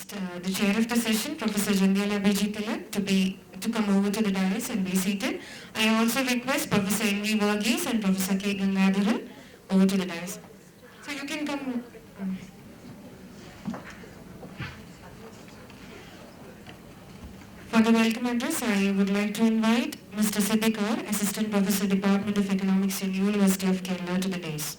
the chair of the session, Professor Jandyala B.G. Tilak, to come over to the dais and be seated. I also request Professor N.V. Vargas and Professor K. Gangadharan over to the dais. So you can come. For the welcome address, I would like to invite Mr. Siddiq R, Assistant Professor, Department of Economics in University of Kerala, to the dais.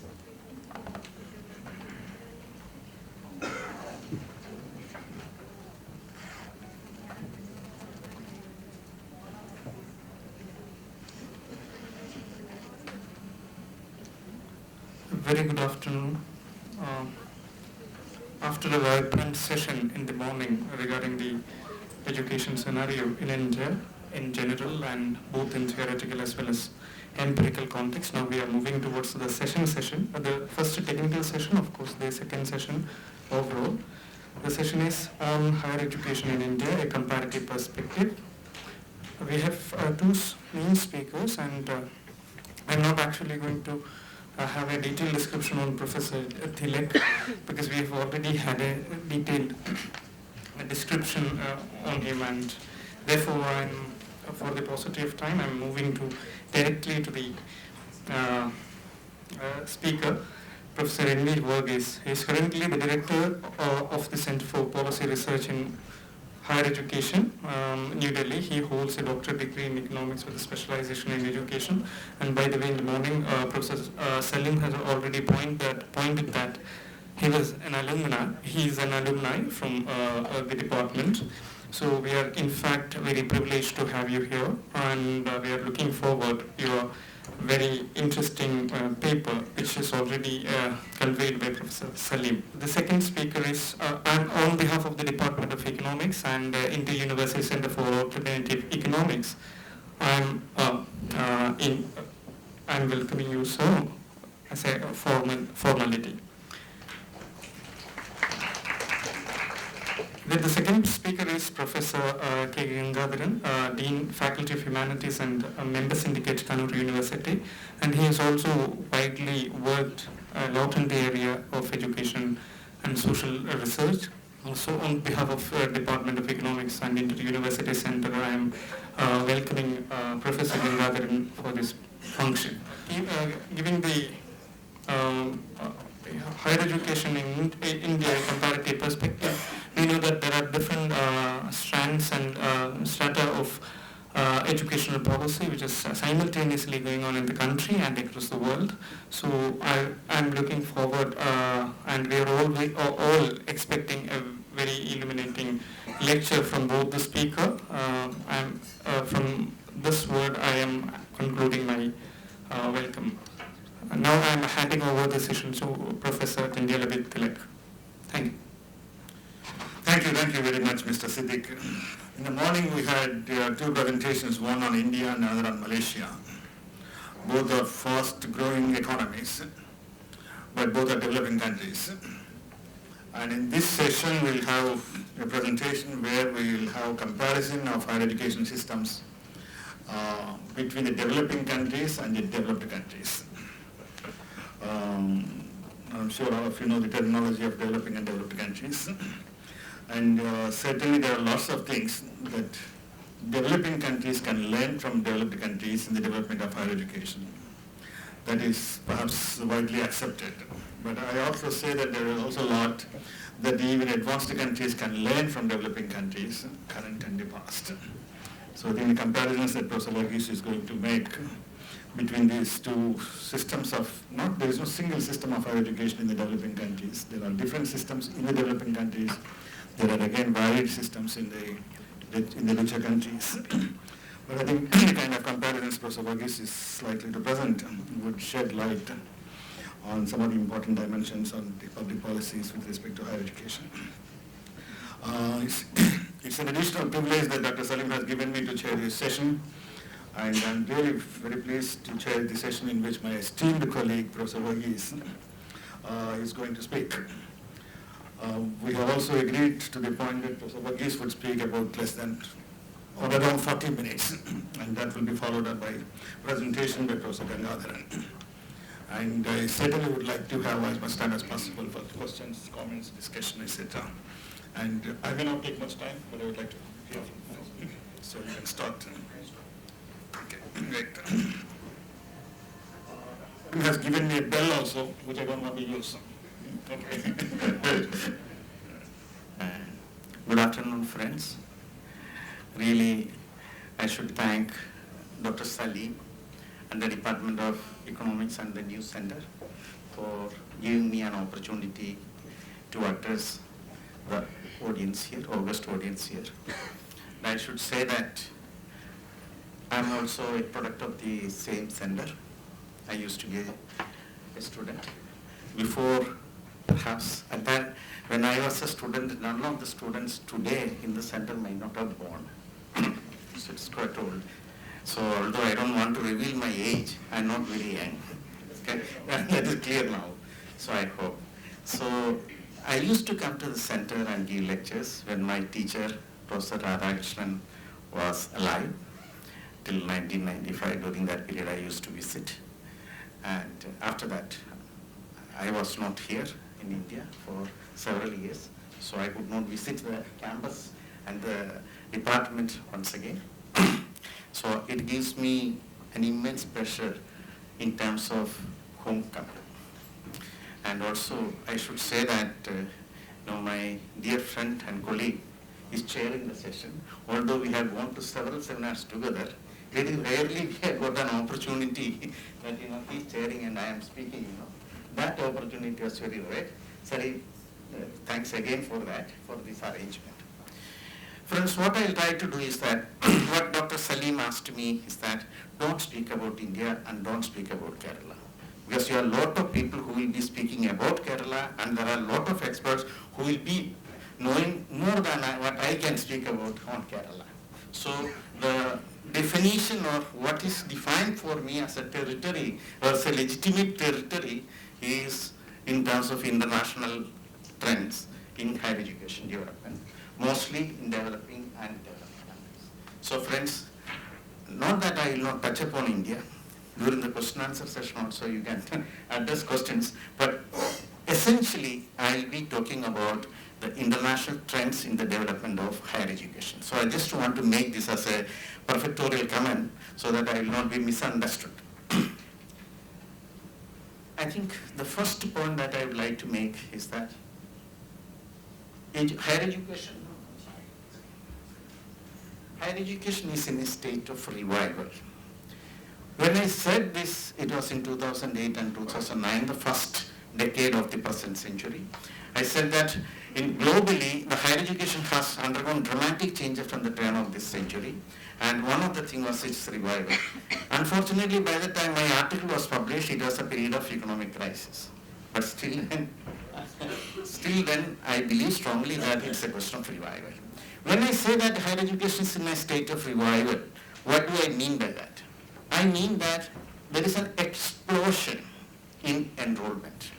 Very good afternoon. After a vibrant session in the morning regarding the education scenario in India in general and both in theoretical as well as empirical context, now we are moving towards the session. The first technical session, of course, the second session overall. The session is on higher education in India, a comparative perspective. We have two main speakers, and I'm not actually going to have a detailed description on Professor Tilak because we have already had a detailed description on him, and therefore for the paucity of time, I'm moving directly to the speaker, Professor N.V. Vargas. He is currently the director of the Center for Policy Research in Higher Education, New Delhi. He holds a doctorate degree in economics with a specialization in education. And by the way, in the morning, Professor Salim has already pointed that he was an alumni. He is an alumni from the department. So we are in fact very privileged to have you here, and we are looking forward to your very interesting paper, which is already conveyed by Professor Salim. The second speaker is on behalf of the Department of Economics and Inter-University Center for Alternative Economics. I'm welcoming you, sir, as a formality. Then the second speaker is Professor K. Gangadharan, Dean, Faculty of Humanities and Member Syndicate, Kannur University, and he has also widely worked a lot in the area of education and social research. Also, on behalf of Department of Economics and Inter-University Center, I am welcoming Professor Gangadharan for this function. Giving the higher education in India comparative perspective, we know that there are different strands and strata of educational policy which is simultaneously going on in the country and across the world. So I'm looking forward, and we are all expecting a very illuminating lecture from both the speaker. From this word, I am concluding my welcome. Now I am handing over the session to Professor Jandyala B.G. Tilak. Thank you. Thank you very much, Mr. Siddiq. In the morning we had two presentations, one on India and another on Malaysia. Both are fast-growing economies, but both are developing countries. And in this session we'll have a presentation where we will have comparison of higher education systems between the developing countries and the developed countries. I'm sure all of you know the terminology of developing and developed countries. And certainly there are lots of things that developing countries can learn from developed countries in the development of higher education. That is perhaps widely accepted. But I also say that there is also a lot that even advanced countries can learn from developing countries, current and the past. So I think the comparisons that Professor Vargas is going to make between these two systems there is no single system of higher education in the developing countries. There are different systems in the developing countries. There are again varied systems in the richer countries. But I think the kind of comparisons Professor Vargas is likely to present would shed light on some of the important dimensions on the public policies with respect to higher education. It's an additional privilege that Dr. Salim has given me to chair this session, and I'm really very pleased to chair the session in which my esteemed colleague, Professor Vargas, is going to speak. We have also agreed to the point that Professor Vargas would speak about less than or around 40 minutes, and that will be followed up by presentation by Professor Gangadharan. And I certainly would like to have as much time as possible for questions, comments, discussion, etc. And I will not take much time, but I would like to hear from you. So you can start. Okay, great. He has given me a bell also, which I don't want to use. Okay. Good afternoon, friends. Really, I should thank Dr. Salim and the Department of Economics and the News Center for giving me an opportunity to address the audience here, august audience here. And I should say that I'm also a product of the same center. I used to be a student. Before, perhaps, and then when I was a student, none of the students today in the center might not have born. So it's quite old. So although I don't want to reveal my age, I'm not very young. Okay? That is clear now. So I hope. So I used to come to the center and give lectures when my teacher, Professor Radhakrishnan, was alive. Till 1995, during that period, I used to visit. And after that, I was not here in India for several years, so I could not visit the campus and the department once again. So it gives me an immense pleasure in terms of homecoming. And also, I should say that my dear friend and colleague is chairing the session. Although we have gone to several seminars together, very rarely we have got an opportunity that he's chairing and I am speaking. That opportunity was very rare. Sorry, thanks again for that, for this arrangement. Friends, what I'll try to do is that what Dr. Salim asked me is that don't speak about India and don't speak about Kerala. Because there are a lot of people who will be speaking about Kerala and there are a lot of experts who will be knowing more than what I can speak about on Kerala. So the definition or what is defined for me as a territory or as a legitimate territory is in terms of international trends in higher education development, mostly in developing and developing countries. So friends, not that I will not touch upon India, during the question answer session also you can address questions, but essentially I will be talking about the international trends in the development of higher education. So I just want to make this as a perfectorial comment so that I will not be misunderstood. I think the first point that I would like to make is that higher education is in a state of revival. When I said this, it was in 2008 and 2009, the first decade of the present century. I said that globally, the higher education has undergone dramatic changes from the turn of this century, and one of the things was its revival. Unfortunately, by the time my article was published, it was a period of economic crisis. But still then, I believe strongly that it's a question of revival. When I say that higher education is in a state of revival, what do I mean by that? I mean that there is an explosion in enrollment.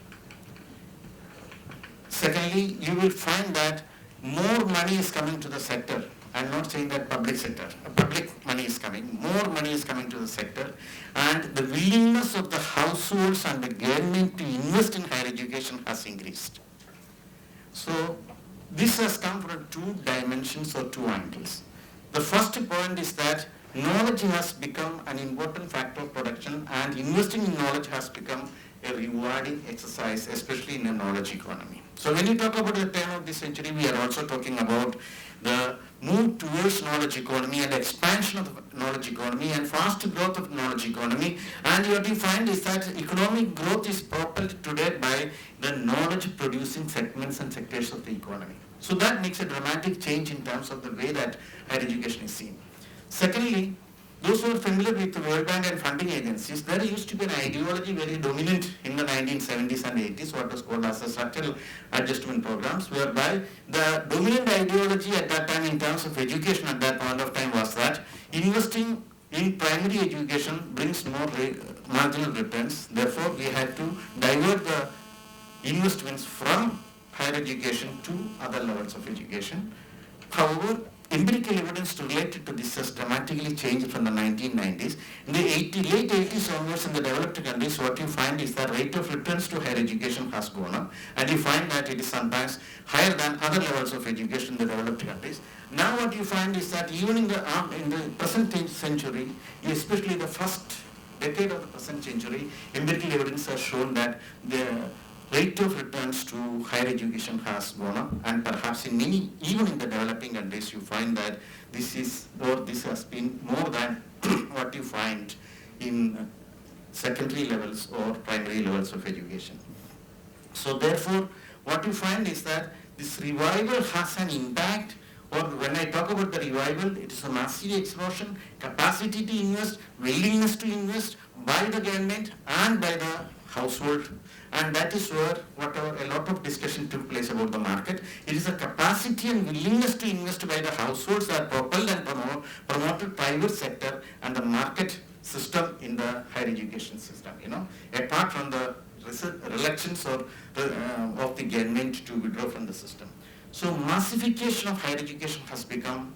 Secondly, you will find that more money is coming to the sector. I'm not saying that public sector, public money is coming, more money is coming to the sector, and the willingness of the households and the government to invest in higher education has increased. So this has come from two dimensions or two angles. The first point is that knowledge has become an important factor of production, and investing in knowledge has become a rewarding exercise, especially in a knowledge economy. So when you talk about the turn of this century, we are also talking about the move towards knowledge economy and expansion of the knowledge economy and fast growth of knowledge economy. And what you find is that economic growth is propelled today by the knowledge producing segments and sectors of the economy. So that makes a dramatic change in terms of the way that higher education is seen. Secondly, those who are familiar with the World Bank and funding agencies, there used to be an ideology very dominant in the 1970s and 80s, what was called as the structural adjustment programs, whereby the dominant ideology at that time in terms of education at that point of time was that investing in primary education brings more marginal returns. Therefore, we had to divert the investments from higher education to other levels of education. However, empirical evidence related to this has dramatically changed from the 1990s. In the late 80s onwards in the developed countries, what you find is the rate of returns to higher education has gone up, and you find that it is sometimes higher than other levels of education in the developed countries. Now what you find is that even in the present century, especially the first decade of the present century, empirical evidence has shown that the rate of returns to higher education has gone up, and perhaps in many, even in the developing countries, you find that this has been more than what you find in secondary levels or primary levels of education. So therefore, what you find is that this revival has an impact, or when I talk about the revival, it is a massive explosion, capacity to invest, willingness to invest by the government and by the household, and that is where a lot of discussion took place about the market. It is a capacity and willingness to invest by the households that propelled and promoted private sector and the market system in the higher education system, apart from the reluctance of the government to withdraw from the system. So massification of higher education has become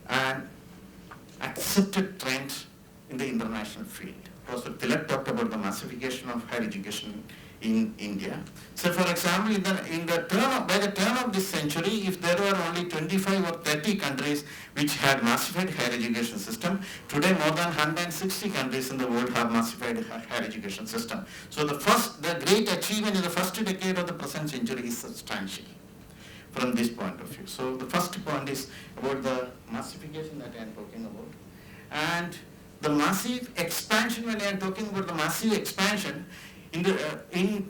an accepted trend in the international field. Prof. Tilak talked about the massification of higher education in India. So for example, by the turn of this century, if there were only 25 or 30 countries which had massified higher education system, today more than 160 countries in the world have massified higher education system. So the great achievement in the first decade of the present century is substantial from this point of view. So the first point is about the massification that I am talking about. And the massive expansion, when I am talking about the massive expansion, in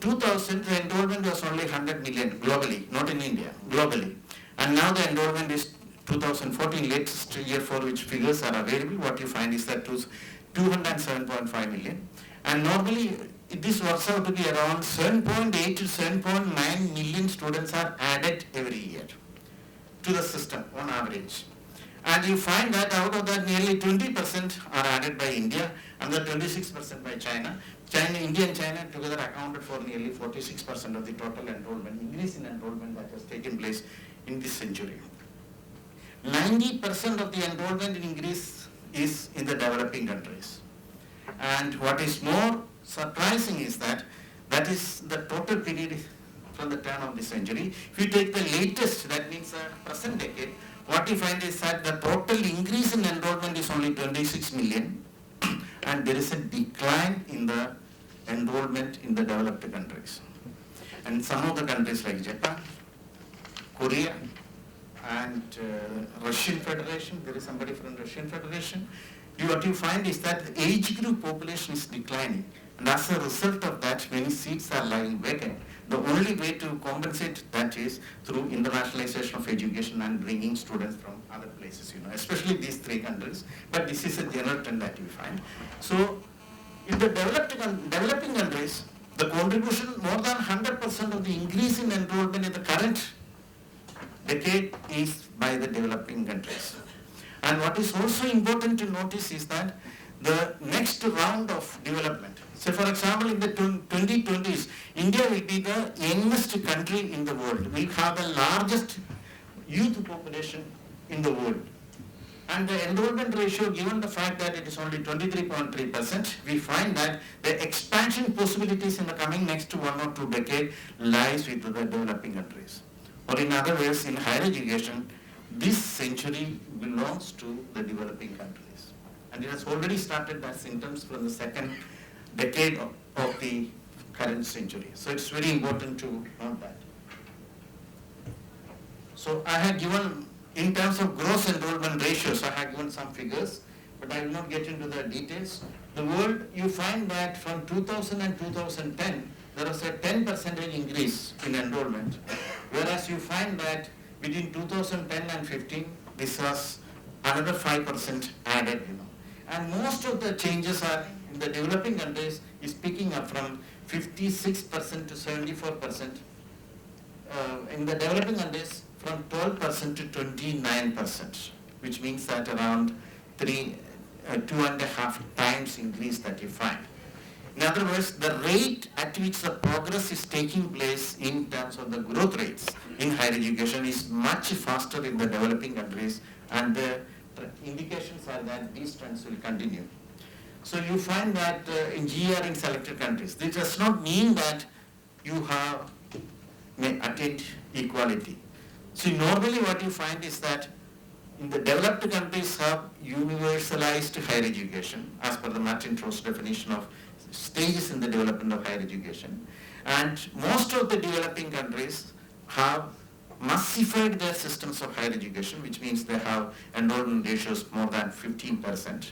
2000 the enrollment was only 100 million globally, not in India, globally. And now the enrollment is 2014, latest year for which figures are available. What you find is that it was 207.5 million. And normally this works out to be around 7.8 to 7.9 million students are added every year to the system on average. And you find that out of that nearly 20% are added by India and the 26% by China. India and China together accounted for nearly 46% of the total enrollment, increase in enrollment that has taken place in this century. 90% of the enrollment increase is in the developing countries. And what is more surprising is that is the total period from the turn of the century. If you take the latest, that means the present decade, what you find is that the total increase in enrollment is only 26 million and there is a decline in the enrollment in the developed countries. And some of the countries like Japan, Korea, and Russian Federation, there is somebody from Russian Federation, what you find is that the age group population is declining, and as a result of that, many seats are lying vacant. The only way to compensate that is through internationalization of education and bringing students from other places, especially these three countries, but this is a general trend that you find. So, in the developing countries, the contribution, more than 100% of the increase in enrollment in the current decade is by the developing countries. And what is also important to notice is that the next round of development, so for example in the 2020s, India will be the youngest country in the world. We have the largest youth population in the world. And the enrollment ratio, given the fact that it is only 23.3%, we find that the expansion possibilities in the coming next 1 or 2 decades lies with the developing countries. Or in other words, in higher education, this century belongs to the developing countries. And it has already started as symptoms from the second decade of the current century. So it's very important to note that. So I have given, in terms of gross enrollment ratios, I have given some figures, but I will not get into the details. The world, you find that from 2000 and 2010, there was a 10% increase in enrollment, whereas you find that between 2010 and 15, this was another 5% added, And most of the changes are in the developing countries is picking up from 56% to 74%. In the developing countries, from 12% to 29%, which means that around 2.5 times increase that you find. In other words, the rate at which the progress is taking place in terms of the growth rates in higher education is much faster in the developing countries, and the indications are that these trends will continue. So you find that in GR in selected countries, this does not mean that you may attain equality. See, normally what you find is that in the developed countries have universalized higher education as per the Martin Trost definition of stages in the development of higher education, and most of the developing countries have massified their systems of higher education, which means they have enrollment ratios more than 15%.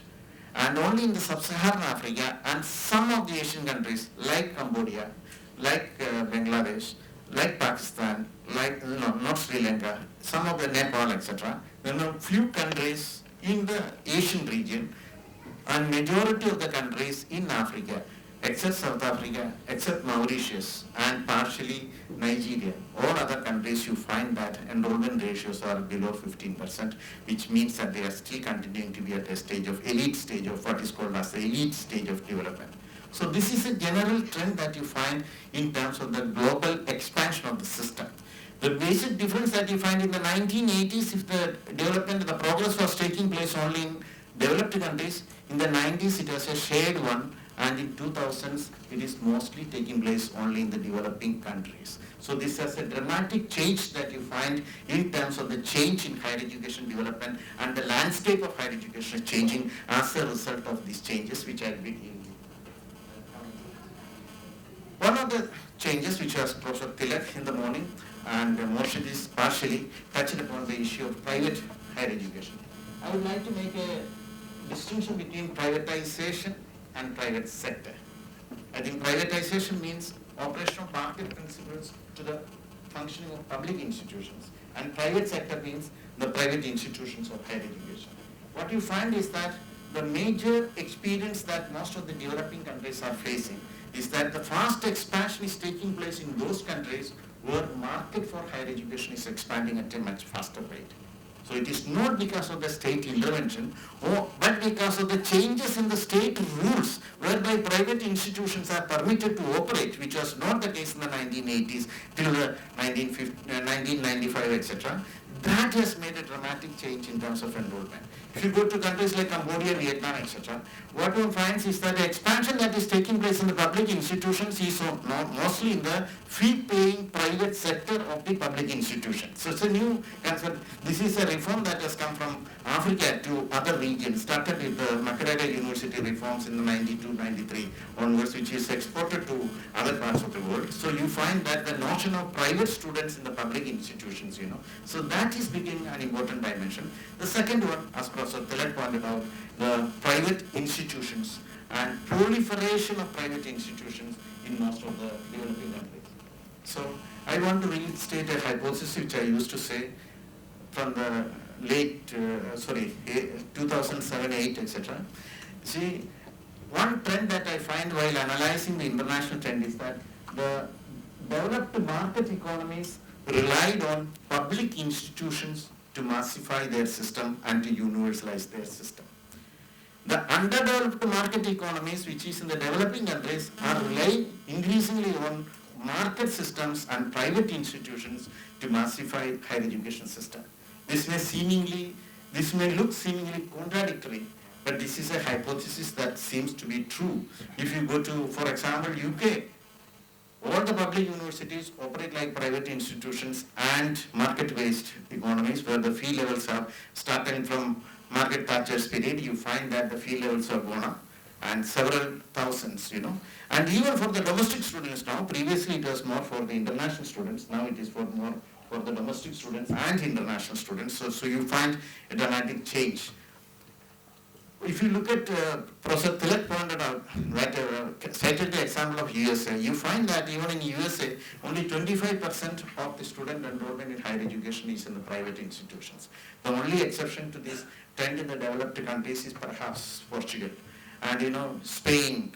And only in the sub-Saharan Africa and some of the Asian countries like Cambodia, like Bangladesh, like Pakistan, like not Sri Lanka, some of the Nepal, etc. There are few countries in the Asian region and majority of the countries in Africa, except South Africa, except Mauritius and partially Nigeria. All other countries you find that enrollment ratios are below 15%, which means that they are still continuing to be at a stage of elite stage of what is called as the elite stage of development. So this is a general trend that you find in terms of the global expansion of the system. The basic difference that you find in the 1980s, if the development, the progress was taking place only in developed countries, in the 90s it was a shared one, and in 2000s it is mostly taking place only in the developing countries. So this is a dramatic change that you find in terms of the change in higher education development, and the landscape of higher education is changing as a result of these changes, which I will be giving you. One of the changes which was Professor Tilak in the morning, and Morshed is partially touched upon the issue of private higher education. I would like to make a distinction between privatization and private sector. I think privatization means operation of market principles to the functioning of public institutions, and private sector means the private institutions of higher education. What you find is that the major experience that most of the developing countries are facing is that the fast expansion is taking place in those countries where market for higher education is expanding at a much faster rate. So it is not because of the state intervention, but because of the changes in the state rules whereby private institutions are permitted to operate, which was not the case in the 1980s till the 1995, etc. That has made a dramatic change in terms of enrollment. If you go to countries like Cambodia, Vietnam, etc., what one finds is that the expansion that is taking place in the public institutions is mostly in the fee-paying private sector of the public institutions. So it's a new concept. This is a reform that has come from Africa to other regions, started with the Makerere University reforms in the 92-93 onwards, which is exported to other parts of the world. So you find that the notion of private students in the public institutions, so that is becoming an important dimension. The second one, as Professor Tilak pointed out, the private institutions and proliferation of private institutions in most of the developing countries. So I want to restate a hypothesis which I used to say from the late, 2007-8, etc. See, one trend that I find while analyzing the international trend is that the developed market economies relied on public institutions to massify their system and to universalize their system. The underdeveloped market economies, which is in the developing countries, are relying increasingly on market systems and private institutions to massify higher education system. This may look seemingly contradictory, but this is a hypothesis that seems to be true. If you go to, for example, UK, all the public universities operate like private institutions and market-based economies where the fee levels are starting from Margaret Thatcher's period. You find that the fee levels have gone up and several thousands, And even for the domestic students now, previously it was more for the international students, now it is more for the domestic students and international students. So you find a dramatic change. If you look at Professor Tilak pointed out that cited the example of USA, you find that even in USA, only 25% of the student enrollment in higher education is in the private institutions. The only exception to this trend in the developed countries is perhaps Portugal, and Spain,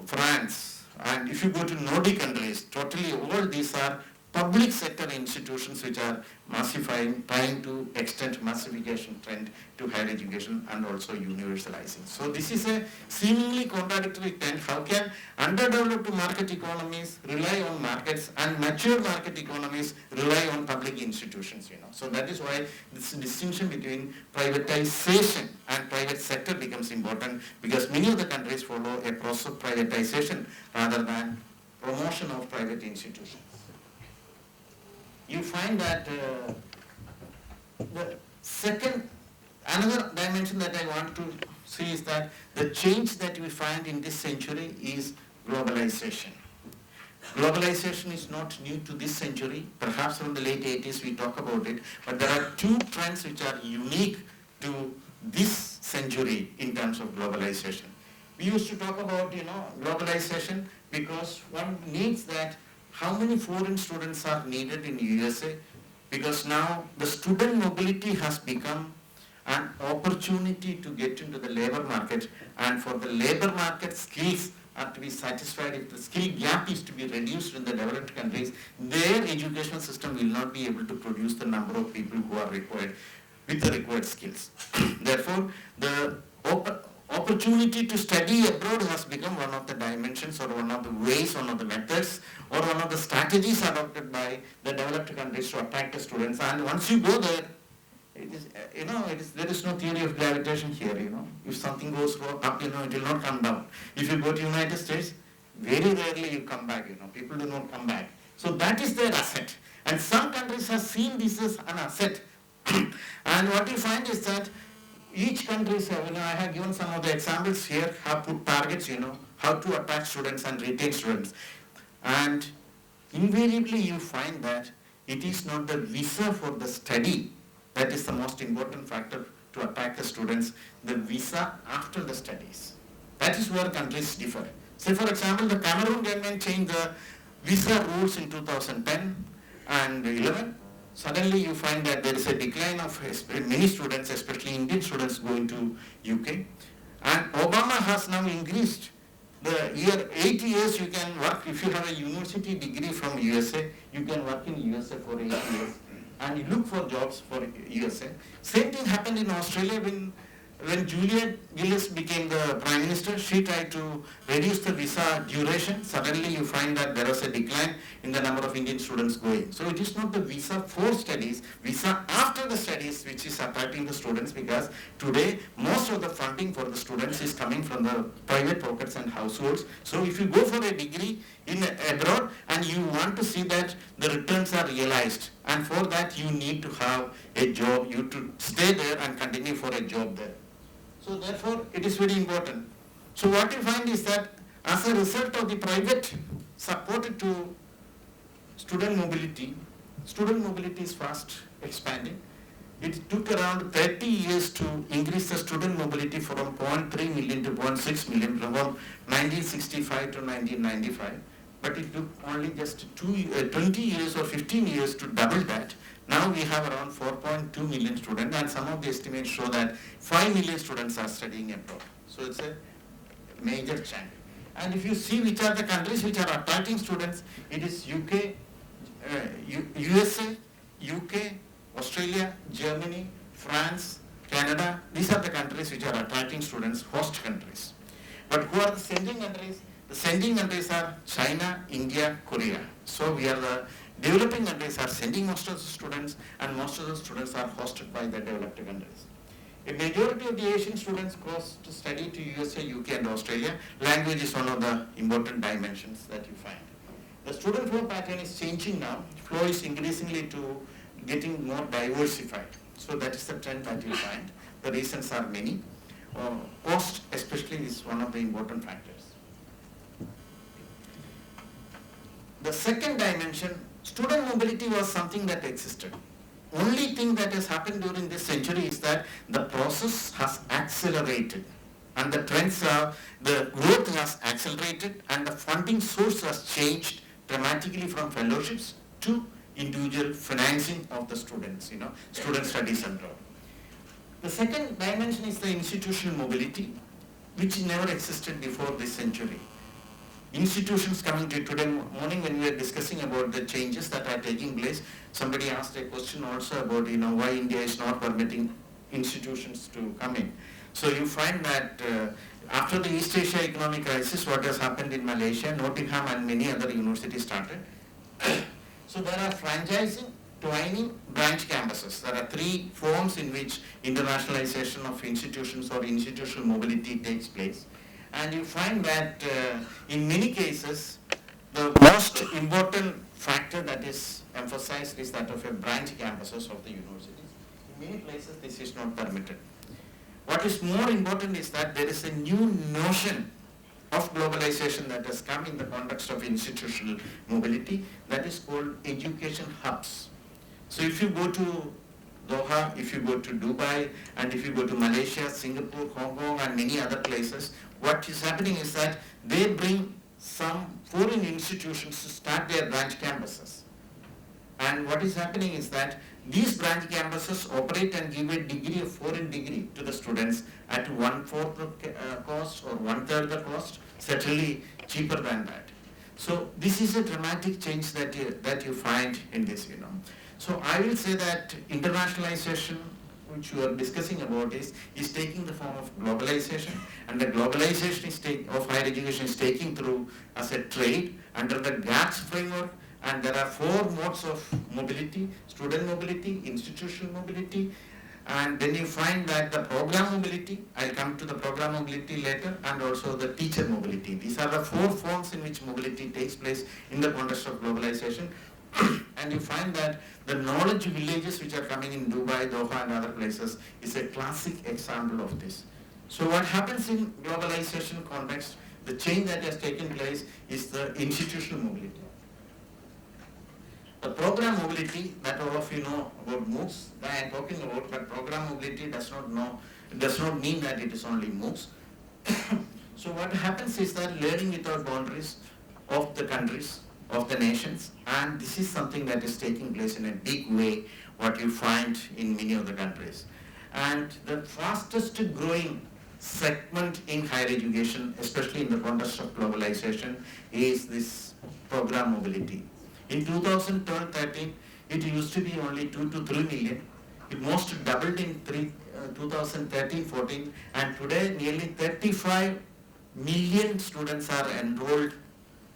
France, and if you go to Nordic countries, totally all these are public sector institutions which are massifying, trying to extend massification trend to higher education and also universalizing. So this is a seemingly contradictory trend. How can underdeveloped market economies rely on markets and mature market economies rely on public institutions? So that is why this distinction between privatization and private sector becomes important, because many of the countries follow a process of privatization rather than promotion of private institutions. You find that another dimension that I want to see is that the change that we find in this century is globalization. Globalization is not new to this century. Perhaps from the late 80s we talk about it, but there are two trends which are unique to this century in terms of globalization. We used to talk about, globalization because one needs that how many foreign students are needed in USA, because now the student mobility has become an opportunity to get into the labor market, and for the labor market skills are to be satisfied. If the skill gap is to be reduced in the developed countries, their educational system will not be able to produce the number of people who are required with the required skills. Therefore, the opportunity to study abroad has become one of the dimensions or one of the ways, one of the methods or one of the strategies adopted by the developed countries to attract the students. And once you go there, there is no theory of gravitation here. If something goes up, it will not come down. If you go to United States, very rarely you come back. People do not come back. So that is their asset. And some countries have seen this as an asset. And what you find is that each country, I have given some of the examples here, have put targets, how to attract students and retain students. And invariably you find that it is not the visa for the study that is the most important factor to attract the students, the visa after the studies. That is where countries differ. Say for example, the Cameroon government changed the visa rules in 2010 and 11. Suddenly you find that there is a decline of many students, especially Indian students, going to UK. And Obama has now increased the year, 8 years you can work. If you have a university degree from USA, you can work in USA for 8 years. And you look for jobs for USA. Same thing happened in Australia when Julia Gillis became the Prime Minister. She tried to reduce the visa duration. Suddenly you find that there was a decline in the number of Indian students going. So it is not the visa for studies, visa after the studies which is attracting the students, because today most of the funding for the students is coming from the private pockets and households. So if you go for a degree in abroad and you want to see that the returns are realized, and for that you need to have a job, you to stay there and continue for a job there. So therefore it is very important. So what you find is that as a result of the private support to student mobility is fast expanding. It took around 30 years to increase the student mobility from 0.3 million to 0.6 million from 1965 to 1995. But it took only just 20 years or 15 years to double that. Now we have around 4.2 million students, and some of the estimates show that 5 million students are studying abroad. So it's a major chunk. And if you see which are the countries which are attracting students, it is UK, USA, UK, Australia, Germany, France, Canada. These are the countries which are attracting students, host countries. But who are the sending countries? The sending countries are China, India, Korea. So we are the developing countries are sending most of the students, and most of the students are hosted by the developed countries. A majority of the Asian students goes to study to USA, UK and Australia. Language is one of the important dimensions that you find. The student flow pattern is changing now. Flow is increasingly to getting more diversified. So that is the trend that you find. The reasons are many. Cost especially is one of the important factors. The second dimension, student mobility was something that existed. Only thing that has happened during this century is that the process has accelerated, and the trends are, the growth has accelerated, and the funding source has changed dramatically from fellowships to individual financing of the students, student studies abroad. The second dimension is the institutional mobility, which never existed before this century. institutions coming to today morning when we were discussing about the changes that are taking place, somebody asked a question also about, why India is not permitting institutions to come in. So you find that after the East Asia economic crisis, what has happened in Malaysia, Nottingham and many other universities started. So there are franchising, twining, branch campuses. There are three forms in which internationalization of institutions or institutional mobility takes place. And you find that in many cases, the most important factor that is emphasized is that of a branch campuses of the universities. In many places, this is not permitted. What is more important is that there is a new notion of globalization that has come in the context of institutional mobility that is called education hubs. So if you go to Doha, if you go to Dubai, and if you go to Malaysia, Singapore, Hong Kong, and many other places, what is happening is that they bring some foreign institutions to start their branch campuses. And what is happening is that these branch campuses operate and give a degree, a foreign degree to the students at 1/4 the cost or 1/3 the cost, certainly cheaper than that. So this is a dramatic change that you find in this, So I will say that internationalization, which we are discussing about, is taking the form of globalization, and the globalization of higher education is taking through as a trade under the GATS framework. And there are four modes of mobility: student mobility, institutional mobility, and then you find that the program mobility, I'll come to the program mobility later, and also the teacher mobility. These are the four forms in which mobility takes place in the context of globalization. And you find that the knowledge villages which are coming in Dubai, Doha, and other places is a classic example of this. So what happens in globalization context, the change that has taken place is the institutional mobility. The program mobility that all of you know about MOOCs that I am talking about, but program mobility does not mean that it is only MOOCs. So what happens is that learning without boundaries of the countries, of the nations, and this is something that is taking place in a big way, what you find in many of the countries. And the fastest growing segment in higher education, especially in the context of globalization, is this program mobility. In 2012-13, it used to be only 2 to 3 million. It most doubled in 2013-14, and today nearly 35 million students are enrolled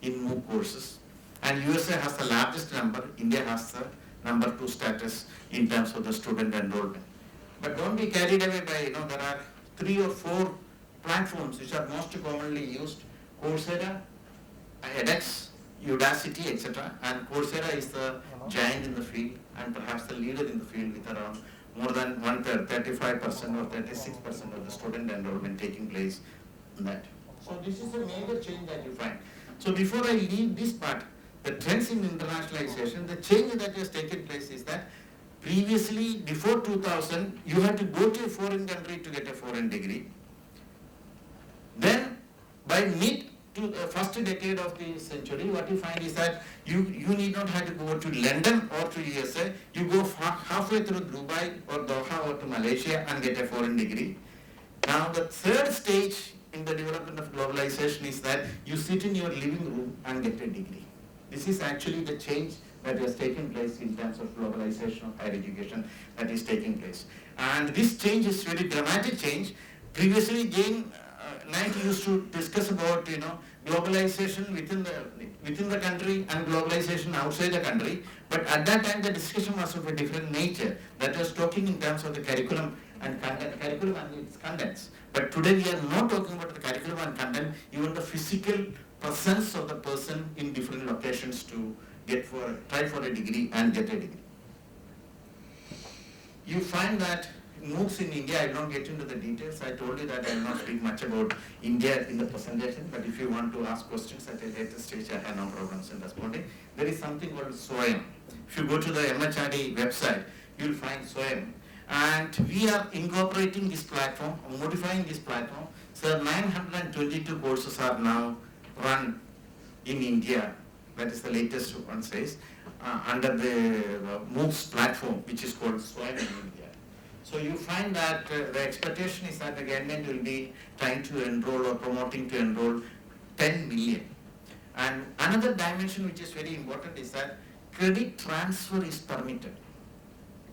in MOOC courses. And USA has the largest number, India has the number 2 status in terms of the student enrollment. But don't be carried away by, there are 3 or 4 platforms which are most commonly used: Coursera, edX, Udacity, etc. And Coursera is the giant in the field and perhaps the leader in the field with around more than 1/3, 35% or 36% of the student enrollment taking place in that. So this is a major change that you find. So before I leave this part, the trends in internationalization, the change that has taken place is that previously, before 2000, you had to go to a foreign country to get a foreign degree. Then by mid to the first decade of the century, what you find is that you need not have to go to London or to USA. You go halfway through Dubai or Doha or to Malaysia and get a foreign degree. Now the third stage in the development of globalization is that you sit in your living room and get a degree. This is actually the change that has taken place in terms of globalization of higher education that is taking place. And this change is very dramatic change. Previously, Jane Knight used to discuss about globalization within the country and globalization outside the country. But at that time, the discussion was of a different nature. That was talking in terms of the curriculum and its contents. But today we are not talking about the curriculum and content, even the physical presence of the person in different locations to try for a degree and get a degree. You find that MOOCs in India, I will not get into the details. I told you that I will not speak much about India in the presentation, but if you want to ask questions at a later stage, I have no problems in responding. There is something called SWAYAM. If you go to the MHRD website, you will find SWAYAM. And we are incorporating this platform, modifying this platform. So 922 courses are now run in India. That is the latest one says, under the MOOCs platform, which is called SWAYAM in India. So you find that the expectation is that the government will be trying to enroll or promoting to enroll 10 million. And another dimension which is very important is that credit transfer is permitted.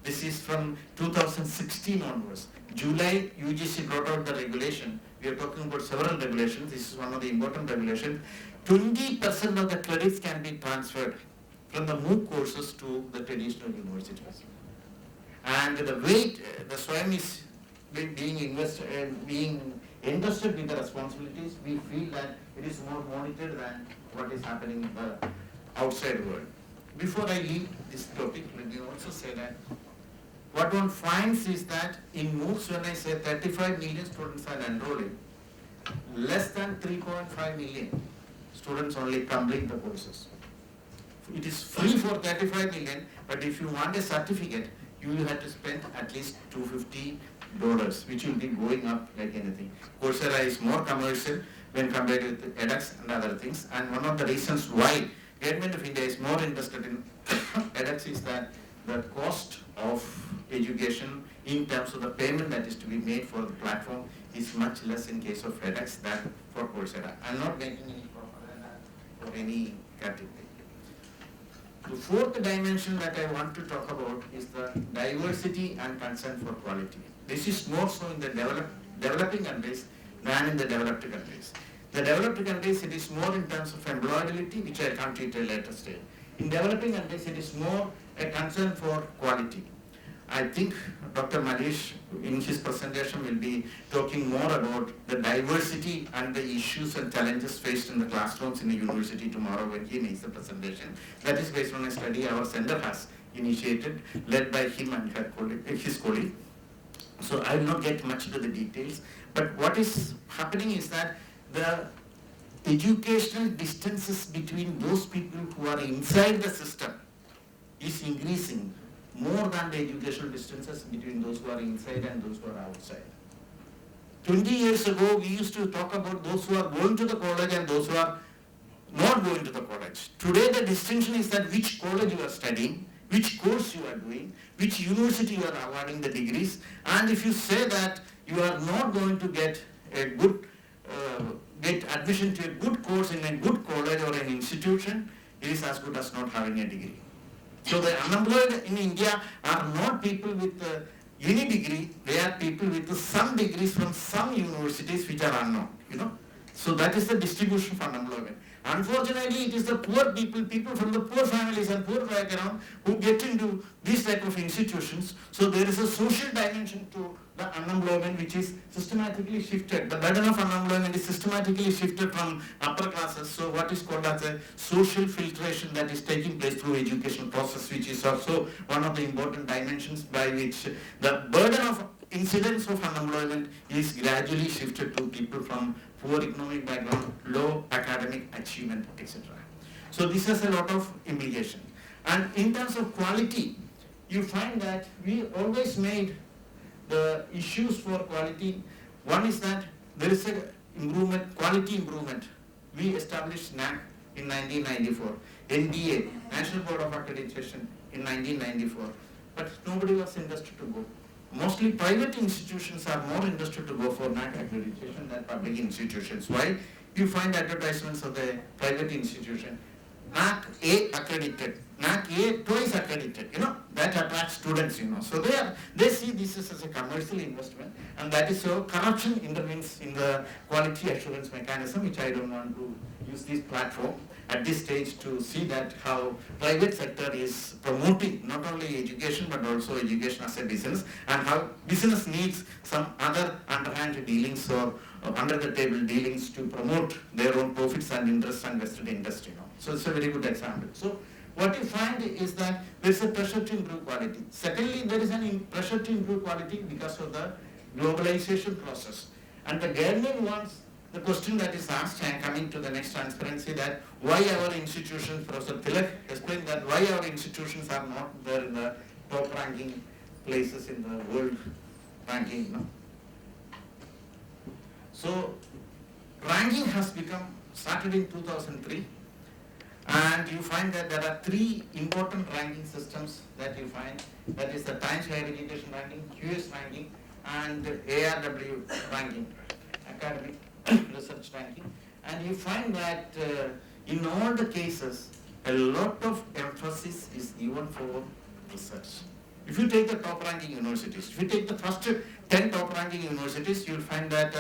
This is from 2016 onwards. July, UGC brought out the regulation. We are talking about several regulations. This is one of the important regulations. 20% of the credits can be transferred from the MOOC courses to the traditional universities. And the weight, the SWAYAM is being entrusted with the responsibilities. We feel that it is more monitored than what is happening in the outside world. Before I leave this topic, let me also say that what one finds is that in MOOCs, when I say 35 million students are enrolling, less than 3.5 million students only complete the courses. It is free for 35 million, but if you want a certificate, you will have to spend at least $250, which will be going up like anything. Coursera is more commercial when compared with edX and other things. And one of the reasons why Government of India is more interested in edX is that the cost of education in terms of the payment that is to be made for the platform is much less in case of edX than for Coursera. I'm not making any propaganda for any category. The fourth dimension that I want to talk about is the diversity and concern for quality. This is more so in the developing countries than in the developed countries. The developed countries, it is more in terms of employability, which I come to at a later stage. In developing countries, it is more a concern for quality. I think Dr. Manish in his presentation will be talking more about the diversity and the issues and challenges faced in the classrooms in the university tomorrow when he makes the presentation. That is based on a study our center has initiated, led by him and his colleague. So I will not get much into the details, but what is happening is that the educational distances between those people who are inside the system is increasing more than the educational distances between those who are inside and those who are outside. 20 years ago, we used to talk about those who are going to the college and those who are not going to the college. Today, the distinction is that which college you are studying, which course you are doing, which university you are awarding the degrees, and if you say that you are not going to get a good get admission to a good course in a good college or an institution, it is as good as not having a degree. So the unemployed in India are not people with any degree, they are people with some degrees from some universities which are unknown, So that is the distribution of unemployment. Unfortunately, it is the poor people from the poor families and poor background who get into these type of institutions. So there is a social dimension to the unemployment which is systematically shifted. The burden of unemployment is systematically shifted from upper classes. So what is called as a social filtration that is taking place through education process, which is also one of the important dimensions by which the burden of incidence of unemployment is gradually shifted to people from poor economic background, low academic achievement, etc. So this has a lot of implication. And in terms of quality, you find that we always made the issues for quality. One is that there is a quality improvement. We established NAC in 1994, NBA, National Board of Accreditation, in 1994, but nobody was interested to go. Mostly private institutions are more interested to go for NAC accreditation than public institutions. Why? You find advertisements of the private institution, NAC A accredited, NAC A twice accredited, that attracts students, So they see this as a commercial investment, and that is so corruption intervenes in the quality assurance mechanism, which I don't want to use this platform at this stage to see that how private sector is promoting not only education but also education as a business, and how business needs some other underhand dealings or under the table dealings to promote their own profits and interests and vested interest. So it's a very good example. So what you find is that there is a pressure to improve quality. Secondly, there is a pressure to improve quality because of the globalization process. And the government wants, the question that is asked, and coming to the next transparency, that why our institutions, Professor Tilak explained that why our institutions are not there in the top ranking places in the world ranking. So ranking has started in 2003, and you find that there are three important ranking systems that you find. That is the Times Higher Education ranking, QS ranking, and ARW ranking, academic research ranking. And you find that in all the cases, a lot of emphasis is given for research. If you take the top ranking universities, if you take the first 10 top ranking universities, you'll find that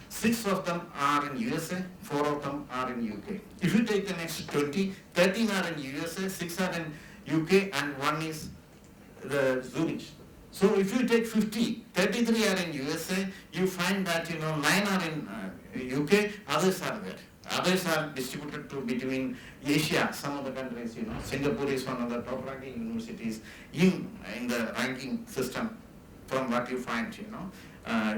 6 of them are in USA, 4 of them are in UK. If you take the next 20, 13 are in USA, 6 are in UK, and 1 is the Zurich. So if you take 50, 33 are in USA, you find that 9 are in UK, others are there. Others are distributed to between Asia, some of the countries, Singapore is one of the top ranking universities in the ranking system from what you find,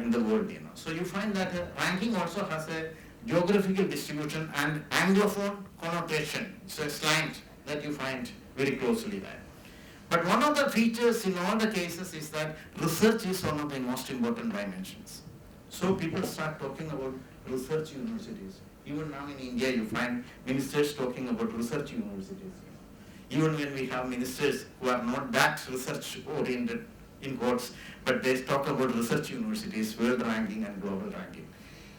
in the world, So you find that ranking also has a geographical distribution and Anglophone connotation. It's a slant that you find very closely there. But one of the features in all the cases is that research is one of the most important dimensions. So people start talking about research universities. Even now in India, you find ministers talking about research universities. Even when we have ministers who are not that research oriented, in quotes, but they talk about research universities, world ranking and global ranking.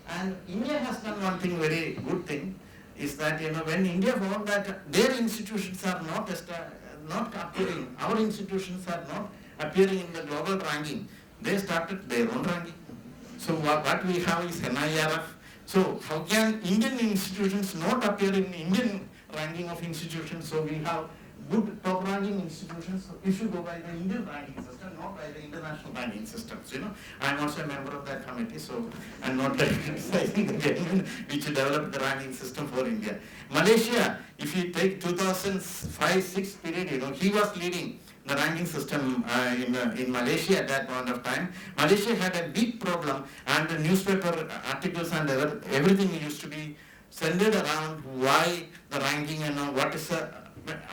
And India has done one thing, very good thing, is that when India found that their institutions are not appearing, our institutions are not appearing in the global ranking, they started their own ranking. So what we have is NIRF. So how can Indian institutions not appear in Indian ranking of institutions? So we have good top ranking institutions issued by the Indian ranking system, not by the international ranking systems. I'm also a member of that committee, so I'm not criticizing the government which developed the ranking system for India. Malaysia, if you take 2005-6 period, he was leading the ranking system in Malaysia at that point of time. Malaysia had a big problem, and the newspaper articles and everything used to be centered around why the ranking and what is the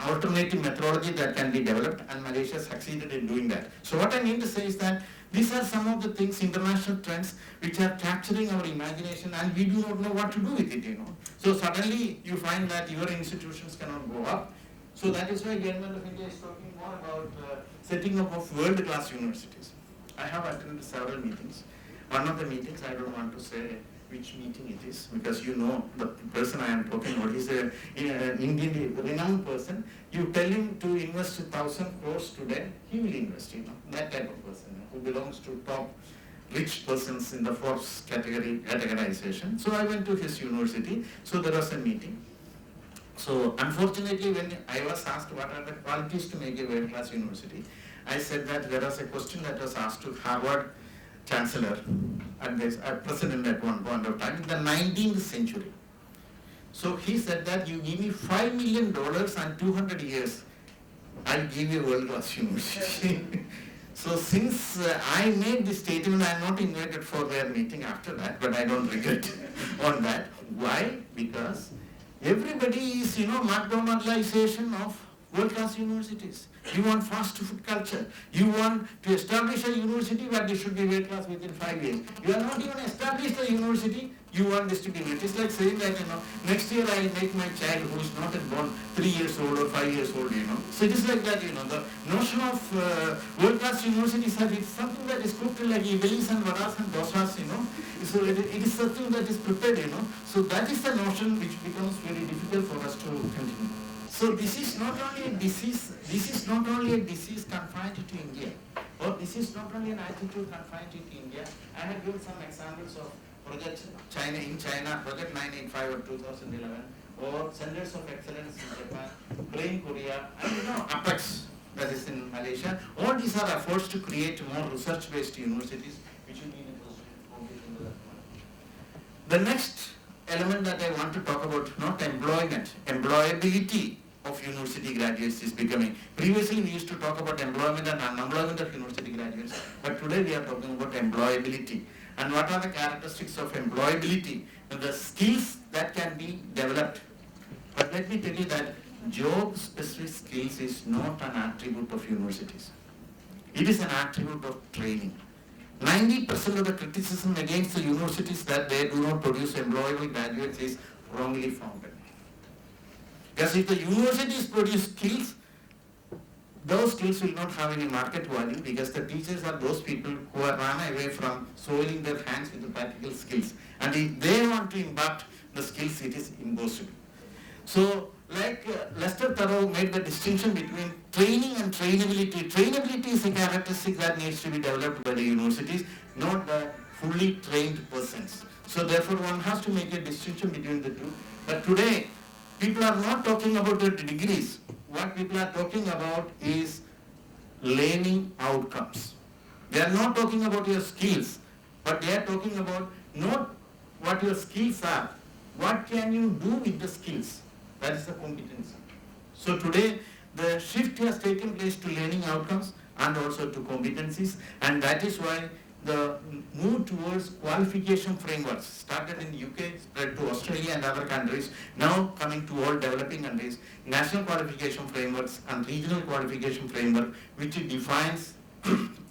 alternative methodology that can be developed, and Malaysia succeeded in doing that. So what I mean to say is that these are some of the things, international trends, which are capturing our imagination, and we do not know what to do with it, So suddenly you find that your institutions cannot go up. So that is why Government of India is talking more about setting up of world-class universities. I have attended several meetings. One of the meetings, I don't want to say which meeting it is, because the person I am talking about. He's an Indian renowned person. You tell him to invest 1,000 crores today, he will invest, that type of person who belongs to top rich persons in the Forbes categorization. So I went to his university, so there was a meeting. So unfortunately, when I was asked what are the qualities to make a world-class university, I said that there was a question that was asked to Harvard Chancellor and President at one point of time in the 19th century. So he said that you give me $5 million and 200 years, I'll give you a world-class university. So since I made this statement, I am not invited for their meeting after that, but I don't regret on that. Why? Because everybody is, McDonaldization of world-class universities. You want fast food culture. You want to establish a university where they should be world-class within 5 years. You are not even established a university, you want this to be made. It's like saying that, next year I will make my child who is not yet born 3 years old or 5 years old, So it is like that, the notion of world-class universities is something that is cooked like idlis and vadas and dosas, So it is something that is prepared, So that is the notion which becomes very difficult for us to continue. So this is not only a disease, confined to India, or this is not only an attitude confined to India. I have given some examples of Project China, Project 985 of 2011, or Centers of Excellence in Japan, Brain Korea, and Apex, that is in Malaysia. All these are efforts to create more research-based universities, which will be in a position to compete in the market. The next element that I want to talk about, not employment, employability of university graduates is becoming. Previously we used to talk about employment and unemployment of university graduates, but today we are talking about employability. And what are the characteristics of employability and the skills that can be developed. But let me tell you that job-specific skills is not an attribute of universities. It is an attribute of training. 90% of the criticism against the universities that they do not produce employable graduates is wrongly founded. Because if the universities produce skills, those skills will not have any market value, because the teachers are those people who are run away from soiling their hands with the practical skills. And if they want to impart the skills, it is impossible. So, like Lester Thurow made the distinction between training and trainability. Trainability is a characteristic that needs to be developed by the universities, not the fully trained persons. So therefore one has to make a distinction between the two. But today, people are not talking about the degrees. What people are talking about is learning outcomes. They are not talking about your skills, but they are talking about not what your skills are, what can you do with the skills. That is the competency. So today the shift has taken place to learning outcomes and also to competencies, and that is why the move towards qualification frameworks started in UK, spread to Australia and other countries, now coming to all developing countries, national qualification frameworks and regional qualification framework, which defines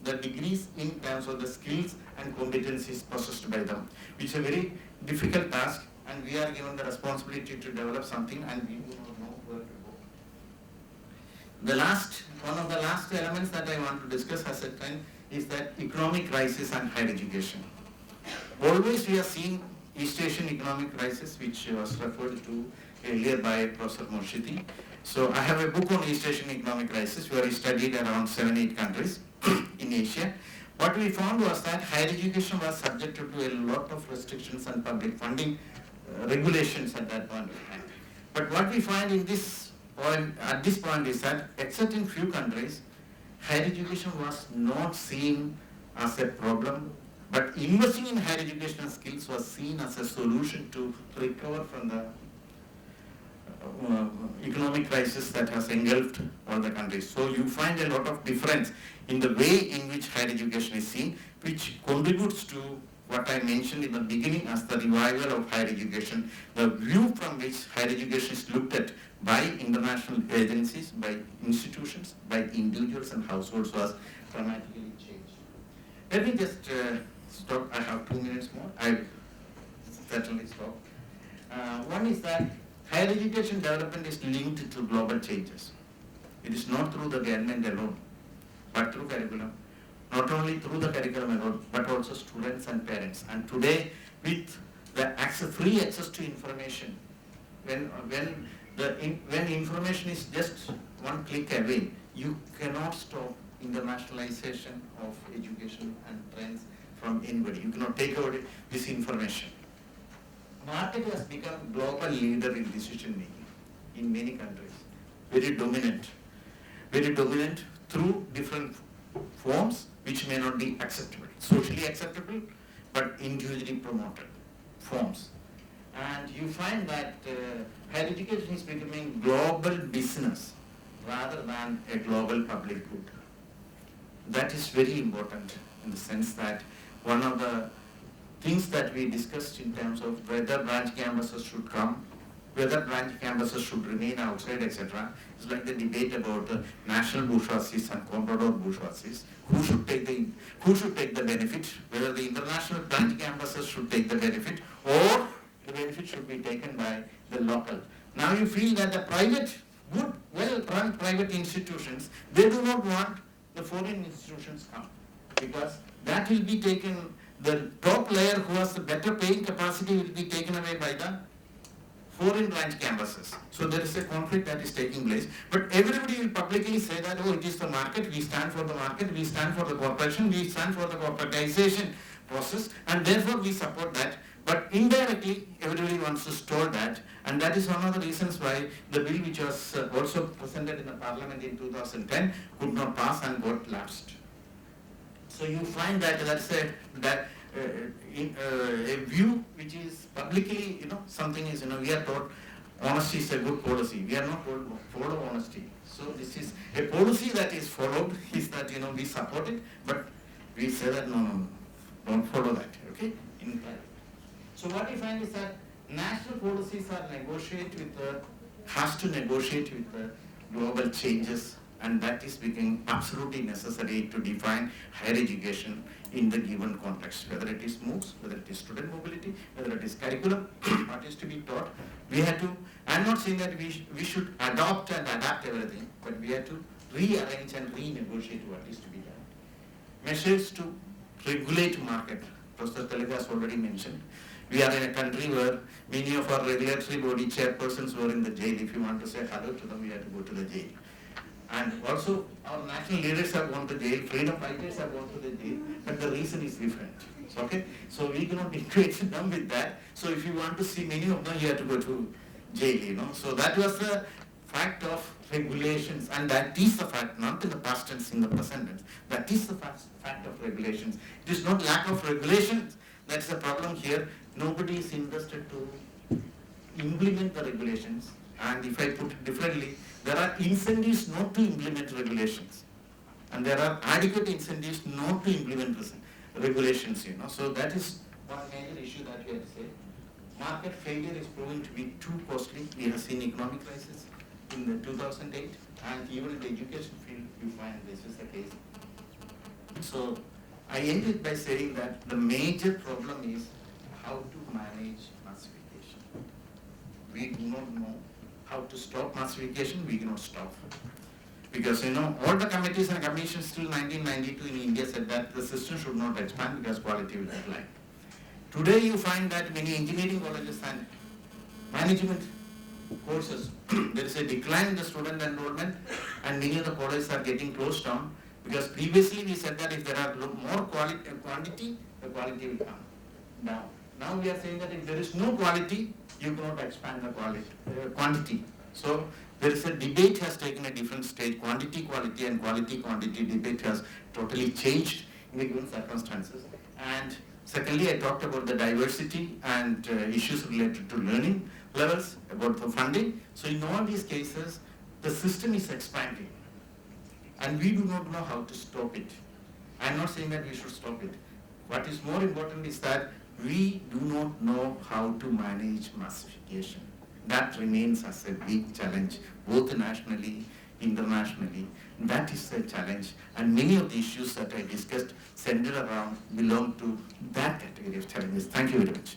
the degrees in terms of the skills and competencies possessed by them, which is a very difficult task, and we are given the responsibility to develop something and we do not know where to go. One of the last elements that I want to discuss as a trend is that economic crisis and higher education. Always we have seen East Asian economic crisis, which was referred to earlier by Professor Morshidi. So I have a book on East Asian economic crisis where he studied around 7-8 countries in Asia. What we found was that higher education was subjected to a lot of restrictions and public funding regulations at that point of time. But what we find at this point is that, except in few countries, higher education was not seen as a problem, but investing in higher educational skills was seen as a solution to recover from the economic crisis that has engulfed all the countries. So you find a lot of difference in the way in which higher education is seen, which contributes to what I mentioned in the beginning as the revival of higher education. The view from which higher education is looked at by international agencies, by institutions, by individuals and households was dramatically changed. Let me just stop. I have 2 minutes more. I certainly stop. One is that higher education development is linked to global changes. It is not through the government alone, but through curriculum. Not only through the curriculum alone, but also students and parents. And today, with the free access to information, when information is just one click away, you cannot stop internationalization of education and trends from anybody. You cannot take away this information. Market has become global leader in decision making in many countries. Very dominant through different forms which may not be acceptable, socially acceptable, but individually promoted forms. And you find that higher education is becoming global business rather than a global public good. That is very important in the sense that one of the things that we discussed in terms of whether branch campuses should come, whether branch campuses should remain outside, etc. It's like the debate about the national bourgeoisies and comprador bourgeoisies. Who should take the benefit? Whether the international branch campuses should take the benefit, or the benefit should be taken by the local. Now you feel that the private, good, well-run private institutions, they do not want the foreign institutions come, because that will be taken. The top layer who has the better paying capacity will be taken away by the foreign branch campuses. So there is a conflict that is taking place. But everybody will publicly say that, oh, it is the market, we stand for the market, we stand for the corporation, we stand for the corporatization process, and therefore we support that. But indirectly, everybody wants to stall that, and that is one of the reasons why the bill which was also presented in the parliament in 2010 could not pass and got lapsed. So you find that a view which is publicly, something is, we are taught honesty is a good policy. We are not told follow honesty. So this is a policy that is followed, is that, we support it, but we say that no, don't follow that, okay? So what we find is that national policies are has to negotiate with the global changes, and that is becoming absolutely necessary to define higher education in the given context, whether it is MOOCs, whether it is student mobility, whether it is curriculum, what is to be taught. We have to, I'm not saying that we should adopt and adapt everything, but we have to rearrange and renegotiate what is to be done. Measures to regulate market, Professor Telugu has already mentioned. We are in a country where many of our regulatory body chairpersons were in the jail. If you want to say hello to them, we have to go to the jail. And also, our national leaders have gone to jail, freedom fighters have gone to the jail, but the reason is different. Okay? So we cannot equate them with that. So if you want to see many of them, you have to go to jail, So that was the fact of regulations, and that is the fact, not in the past tense, in the present tense. That is the fact of regulations. It is not lack of regulations. That's the problem here. Nobody is interested to implement the regulations. And if I put it differently, there are incentives not to implement regulations. And there are adequate incentives not to implement regulations, So that is one major issue that we have to say. Market failure is proven to be too costly. We have seen economic crisis in the 2008, and even in the education field, you find this is the case. So I ended by saying that the major problem is how to manage massification. We do not know how to stop massification. We cannot stop. Because all the committees and commissions till 1992 in India said that the system should not expand because quality will decline. Today you find that many engineering colleges and management courses, there is a decline in the student enrollment, and many of the colleges are getting closed down, because previously we said that if there are more quantity, the quality will come down. Now we are saying that if there is no quality, you cannot expand the quantity. So there is a debate has taken a different stage. Quantity, quality, and quality, quantity debate has totally changed in the given circumstances. And secondly, I talked about the diversity and issues related to learning levels, about the funding. So in all these cases, the system is expanding, and we do not know how to stop it. I'm not saying that we should stop it. What is more important is that we do not know how to manage massification. That remains as a big challenge, both nationally, internationally. That is the challenge, and many of the issues that I discussed centered around belong to that category of challenges. Thank you very much.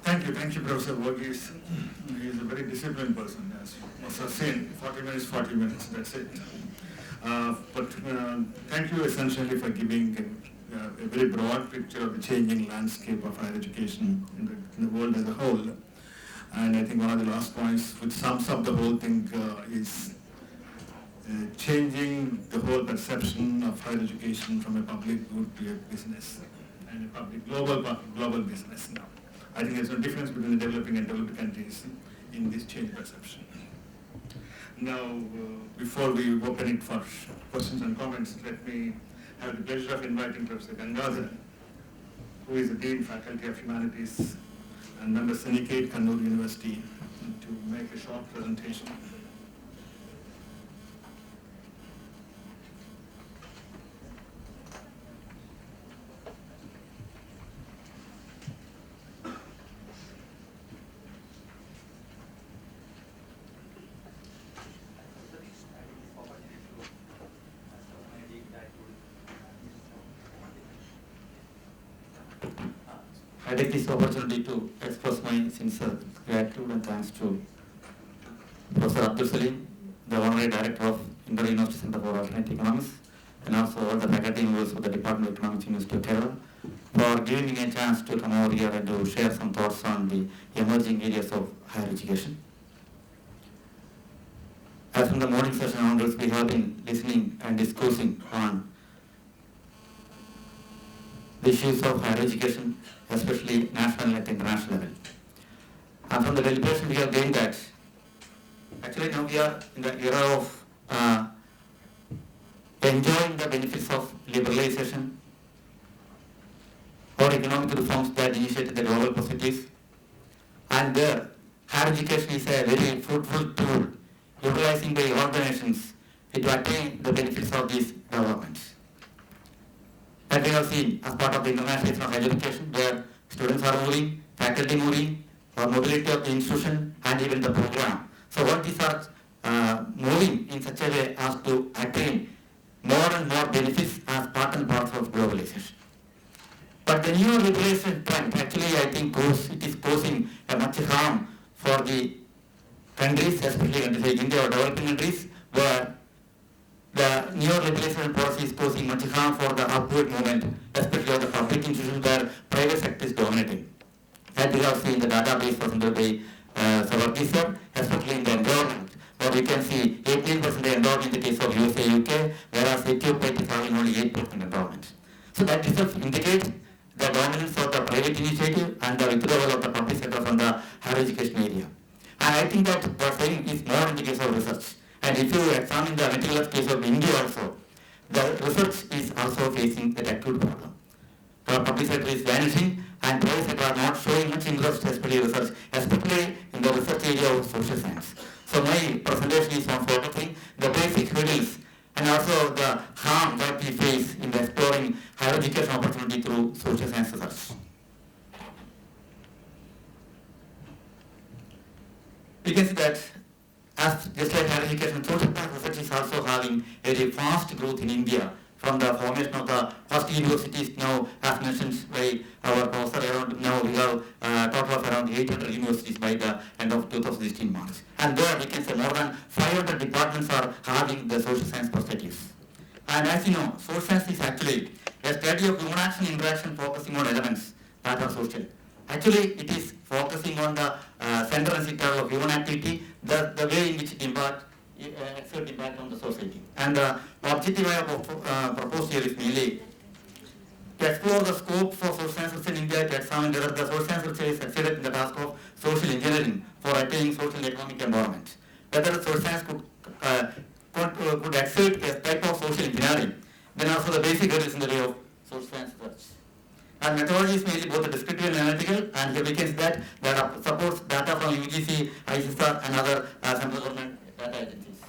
Thank you, Professor Vargas. He is a very disciplined person, as you must have seen. 40 minutes, that's it. Thank you essentially for giving a very broad picture of the changing landscape of higher education in the world as a whole. And I think one of the last points which sums up the whole thing is changing the whole perception of higher education from a public good to a business, and a public global business now. I think there's no difference between the developing and developed countries in this change perception. Now, before we open it for questions and comments, let me have the pleasure of inviting Professor Gangadhar, who is the Dean Faculty of Humanities and member Syndicate, Kannur University, to make a short presentation. I take this opportunity to express my sincere gratitude and thanks to Professor Abdul Salim, the Honorary Director of Indian University Center for Alternative Economics, and also all the faculty members of the Department of Economics, University of Kerala, for giving me a chance to come over here and to share some thoughts on the emerging areas of higher education. As from the morning session onwards, we have been listening and discussing on the issues of higher education, especially national and international level. And from the deliberation we have gained that actually now we are in the era of enjoying the benefits of liberalization or economic reforms that initiated the global possibilities, and there higher education is a very fruitful tool utilizing by all the nations to attain the benefits of these developments. That we have seen as part of the internationalization of higher education, where students are moving, faculty moving, or mobility of the institution, and even the program. So all these are moving in such a way as to attain more and more benefits as part and parcel of globalization. But the new liberalization trend actually I think it is causing a much harm for the countries, especially countries like India or developing countries, where the neoliberalization policy is causing much harm for the upward movement, especially of the public institutions where private sector is dominating. As we have seen the database presented by Vargas, especially in the enrollment, where we can see 18% enrollment in the case of USA, UK, whereas Ethiopia is having only 8% enrollment. So that itself indicates the dominance of the private initiative and the withdrawal of the public sector from the higher education area. And I think that the same is more in the case of research. And if you examine the meticulous case of India also, the research is also facing that acute problem. The public sector is vanishing and private sector are not showing much interest, especially research, especially in the research area of social science. So my presentation is on focusing the basic hurdles and also the harm that we face in exploring higher education opportunity through social science research. We can see that as just like higher education, social science research is also having a very fast growth in India from the formation of the first universities now, as mentioned by our professor, around now we have a total of around 800 universities by the end of 2016 March. And there we can say more than 500 departments are having the social science perspectives. And as you know, social science is actually a study of human action interaction focusing on elements that are social. Actually, it is focusing on the center and center of human activity, the way in which it exert impact on the society. And the objective I have proposed here is mainly to explore the scope for social science in India, to examine whether the social science is succeeded in the task of social engineering for attaining social and economic environment. Whether social science could exert a type of social engineering, then also the basic hurdles in the way of social science research. And methodology is mainly both descriptive and analytical, and here we can see that supports data from UGC, ICSR, and other central government data agencies.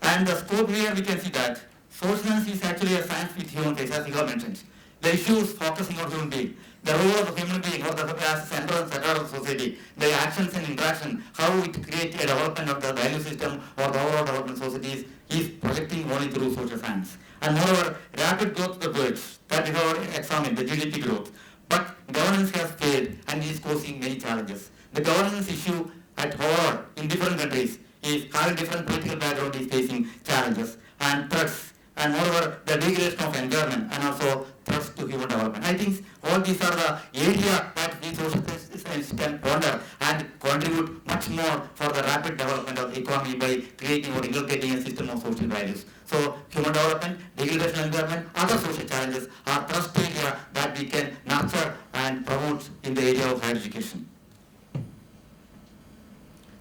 And the scope here we can see that social science is actually a science with human face, as you have mentioned. The issues focusing on human being, the role of the human being or the as center and center of society, the actions and interaction, how it creates a development of the value system or the overall development societies is projecting only through social science. And moreover, rapid growth of the goods that we have examined, the GDP growth. But governance has failed and is causing many challenges. The governance issue at whole in different countries is having different political background is facing challenges and threats. And moreover, the degradation of environment and also threats to human development. I think all these are the areas that we social science can ponder and contribute much more for the rapid development of the economy by creating or inculcating a system of social values. So human development, degradation of environment, other social challenges are thrust area that we can nurture and promote in the area of higher education.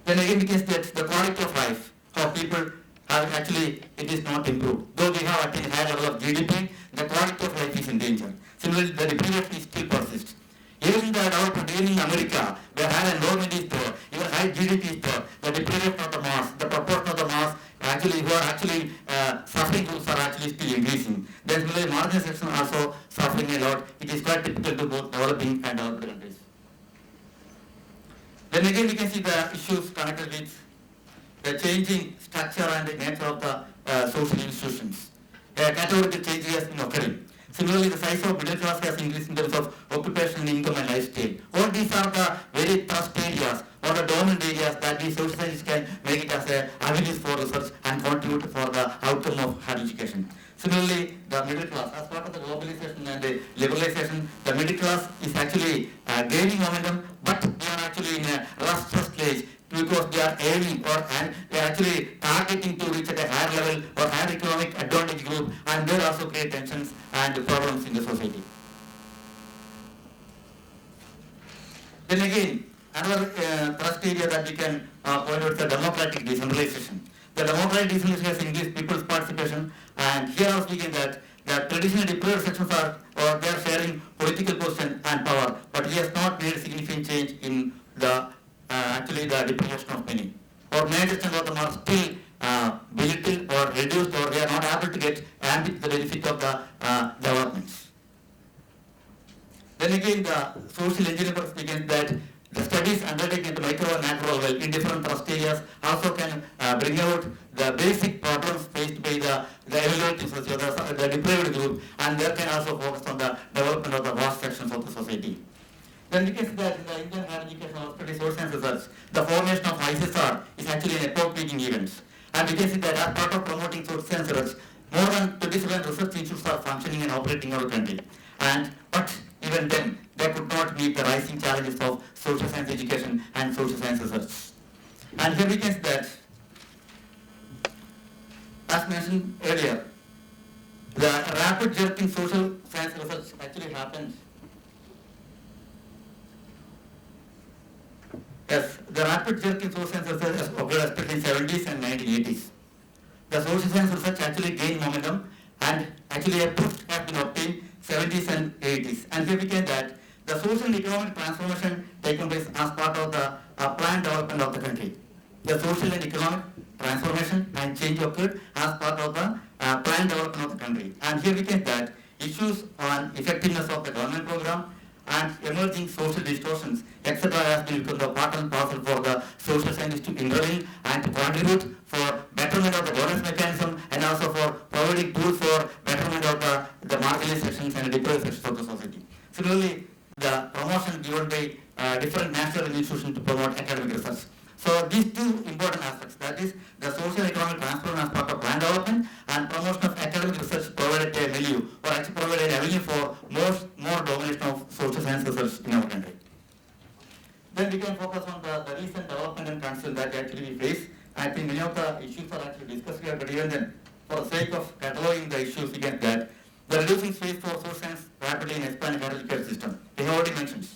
Then again we can see that the quality of life of people actually it is not improved. Though we have attained high level of GDP, the quality of life is in danger. Similarly, the deprivation still persists. Even in the developed, even in America, where high enrollment is there, even high GDP is there, the deprivation of the mass, the proportion of the mass actually who are actually suffering groups are actually still increasing. Then similarly, marginalization also suffering a lot. It is quite typical to both developing and developed countries. Then again, we can see the issues connected with the changing structure and the nature of the social institutions. Categorical change has been occurring. Similarly, the size of middle class has increased in terms of occupation, income and lifestyle. All these are the very thrust areas or the dominant areas that the social sciences can make it as a avenues for research and contribute for the outcome of higher education. Similarly, the middle class, as part of the globalization and the liberalization, the middle class is actually gaining momentum, but they are actually in a rustless stage because they are aiming and they are actually targeting to reach at a higher level or higher economic advantage group, and they also create tensions and problems in the society. Then again, another thrust area that we can point out is the democratic decentralization. The democratic decentralization has increased people's participation, and here I was speaking that the traditional deprived sections are they are sharing political position and power, but it has not made significant change in the actually the deprivation of many. Or many sections of them are still belittled or reduced, or they are not able to get the benefit of the developments. Then again, the social engineering begins that the studies undertaken at the micro and macro level in different thrust areas also can bring out the basic problems faced by the evaluative society, the deprived group, and they can also focus on the development of the vast sections of the society. Then we can see that in the Indian higher education hospital social science research, the formation of ICSR is actually an epoch-making event. And we can see that as part of promoting social science research, is when research institutes are functioning and operating in our country. But even then, they could not meet the rising challenges of social science education and social science research. And here we can see that, as mentioned earlier, the rapid jerk in social science research actually happened. Yes, the rapid jerk in social science research has occurred especially in 70s and 1980s. The social science research actually gained momentum, and actually a boost has been obtained 70s and 80s. And here we can that the social and economic transformation taken place as part of the planned development of the country. The social and economic transformation and change occurred as part of the planned development of the country. And here we can that issues on effectiveness of the government program and emerging social distortions, etc. has been become the part and parcel for the social scientists to intervene and to contribute for betterment of the governance mechanism and also for providing tools for betterment of the marginalized sections and deprived sections of the society. Similarly, the promotion given by different national institutions to promote academic research. So these two important aspects, that is the social and economic transformation as part of planned development and promotion of academic research, provided a milieu or actually provided a avenue for more domination of social science research in our country. Then we can focus on the recent development and concerns that actually we face. I think many of the issues are actually discussed here, but even then, for the sake of cataloging the issues, we can that the reducing space for social science rapidly in expanding higher education system. We have already mentioned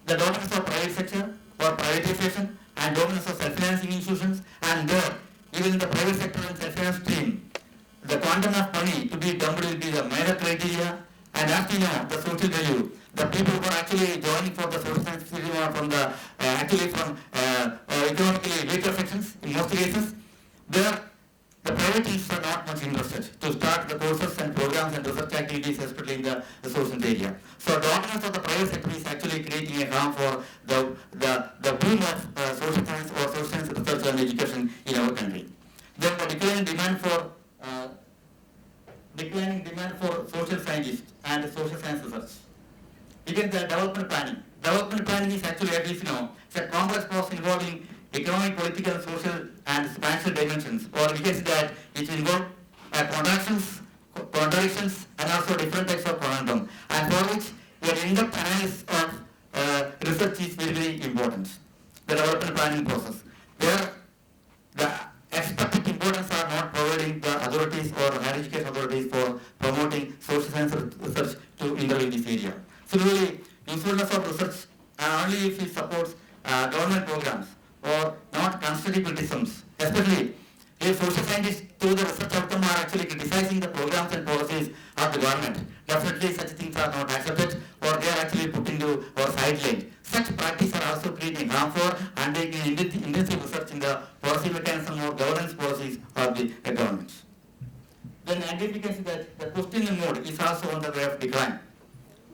the dominance of private sector or privatization and dominance of self-financing institutions, and even in the private sector and self-finance stream, the quantum of money to be dumped will be the minor criteria. And as we know, the social value, the people who are actually joining for the social science stream are from the economically weaker sections in most cases. There, the private institutions are not much interested to start the courses and programs and research activities, especially in the social area. So dominance of the private sector is actually creating a harm for the boom of social science or social science research and education in our country. Then the declining demand for social scientists and social science research. Again, the development planning. Development planning is actually, at least it's a complex process involving economic, political, social, and spatial dimensions. Or we can say that it involves contradictions, and also different types of conundrum, and for which an in-depth analysis of research is very, very important. The development planning process, where the expected importance are not providing the authorities or higher education authorities for promoting social science research to intervene in this area. Similarly, usefulness of research only if it supports government programs or not constructive criticisms, especially if social scientists through the research outcome are actually criticizing the programs and policies of the government. Definitely such things are not accepted, or they are actually put into or sidelined. Such practice are also creating harm for undertaking intensive research in the policy mechanism or governance policies of the government. Then again we can see that the questioning mode is also on the way of decline.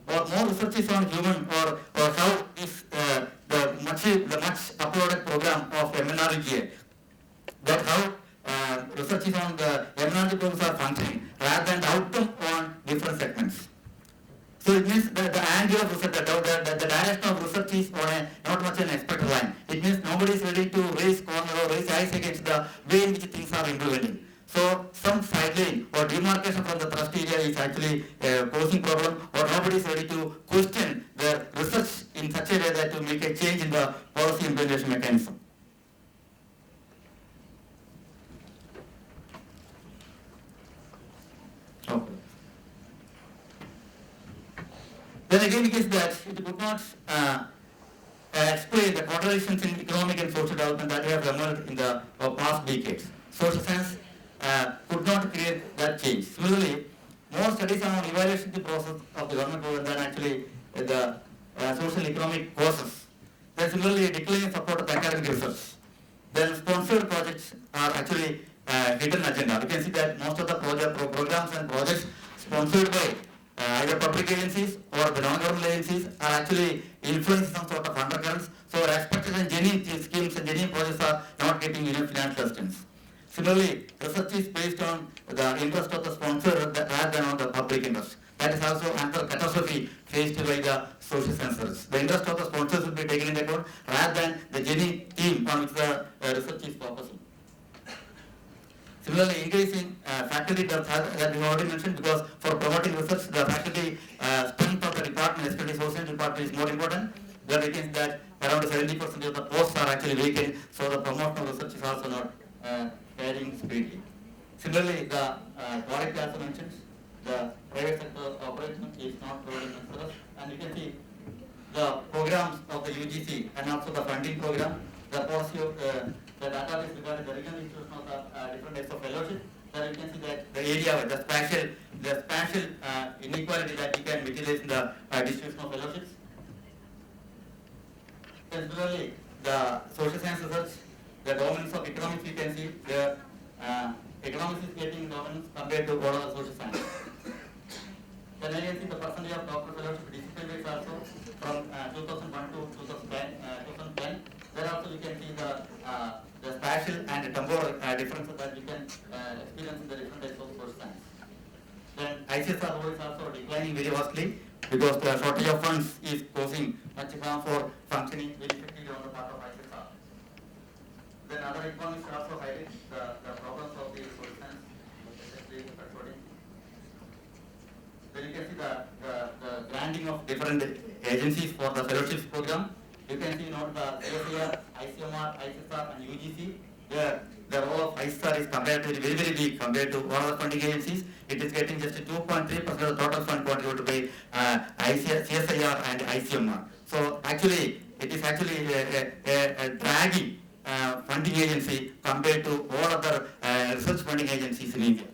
Or more research is on human or how is the much uploaded program of MNRGA, that how research is on the MNRGA programs are functioning rather than the outcome on different segments. So it means that the angle of research, the direction of research is on not much an expected line. It means nobody is ready to raise corner or raise eyes against the way in which things are implementing. So some sideline or demarcation from the thrust area is actually causing problem, or nobody is ready to question the research in such a way that to make a change in the policy implementation mechanism. Okay. Then again, it is that it could not explain the contradictions in economic and social development that have emerged in the past decades. Social science could not create that change. Similarly, more studies are on evaluation the process of the government program than actually the social and economic causes. Then similarly, a decline in support of academic research. Then sponsored projects are actually hidden agenda. You can see that most of the programs and projects sponsored by either public agencies or the non-government agencies are actually influencing some sort of undercurrents. So expected and genuine schemes and genuine projects are not getting enough financial assistance. Similarly, research is based on the interest of the sponsor rather than on the public interest. That is also another catastrophe faced by the social sciences. The interest of the sponsors will be taken into account rather than the genuine theme on which the research is focusing. Similarly, increase in faculty depth that we already mentioned, because for promoting research, the faculty strength of the department, especially social department, is more important. There we can see that around 70% of the posts are actually vacant, so the promotion of research is also not carrying speedily. Similarly, the quality also mentions the private sector operation is not providing research, and you can see the programs of the UGC and also the funding program, the policy of the database regarding the regional institution of the different types of fellowship. There you can see that the area, the spatial inequality that you can materialize in the distribution of fellowships. Similarly, the social science research, the dominance of economics, you can see the economics is getting dominance compared to all other social science. Then you can see the percentage of doctoral fellowship discipline is also from 2001 to 2010. There also you can see the spatial and temporal differences that you can experience in the different types of social science. Then ICSR role is also declining very vastly because the shortage of funds is causing much harm for functioning very effectively on the part of ICSR. Then other economists also highlight the problems of the social science, especially the coding. Then you can see the granting of different agencies for the fellowships program. You can see the CSIR, ICMR, ICSR and UGC. The role of ICSR is comparatively very, very big compared to all other funding agencies. It is getting just 2.3% of the total fund contributed by CSIR and ICMR. So actually, it is actually a dragging funding agency compared to all other research funding agencies in India.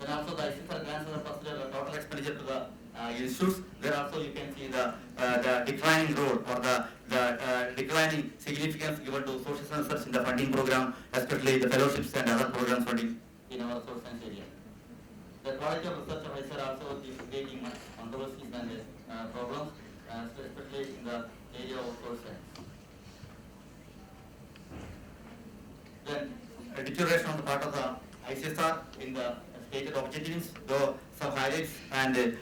Then also the ICSR grants as a percentage of the total expenditure to the institutes. There also you can see the declining role or the declining significance given to social science research in the funding program, especially the fellowships and other programs funding in our social science area. The quality of research of ICSR also is creating much controversies and problems, especially in the area of social science. Then a deterioration on the part of the ICSR in the stated objectives, though some highlights and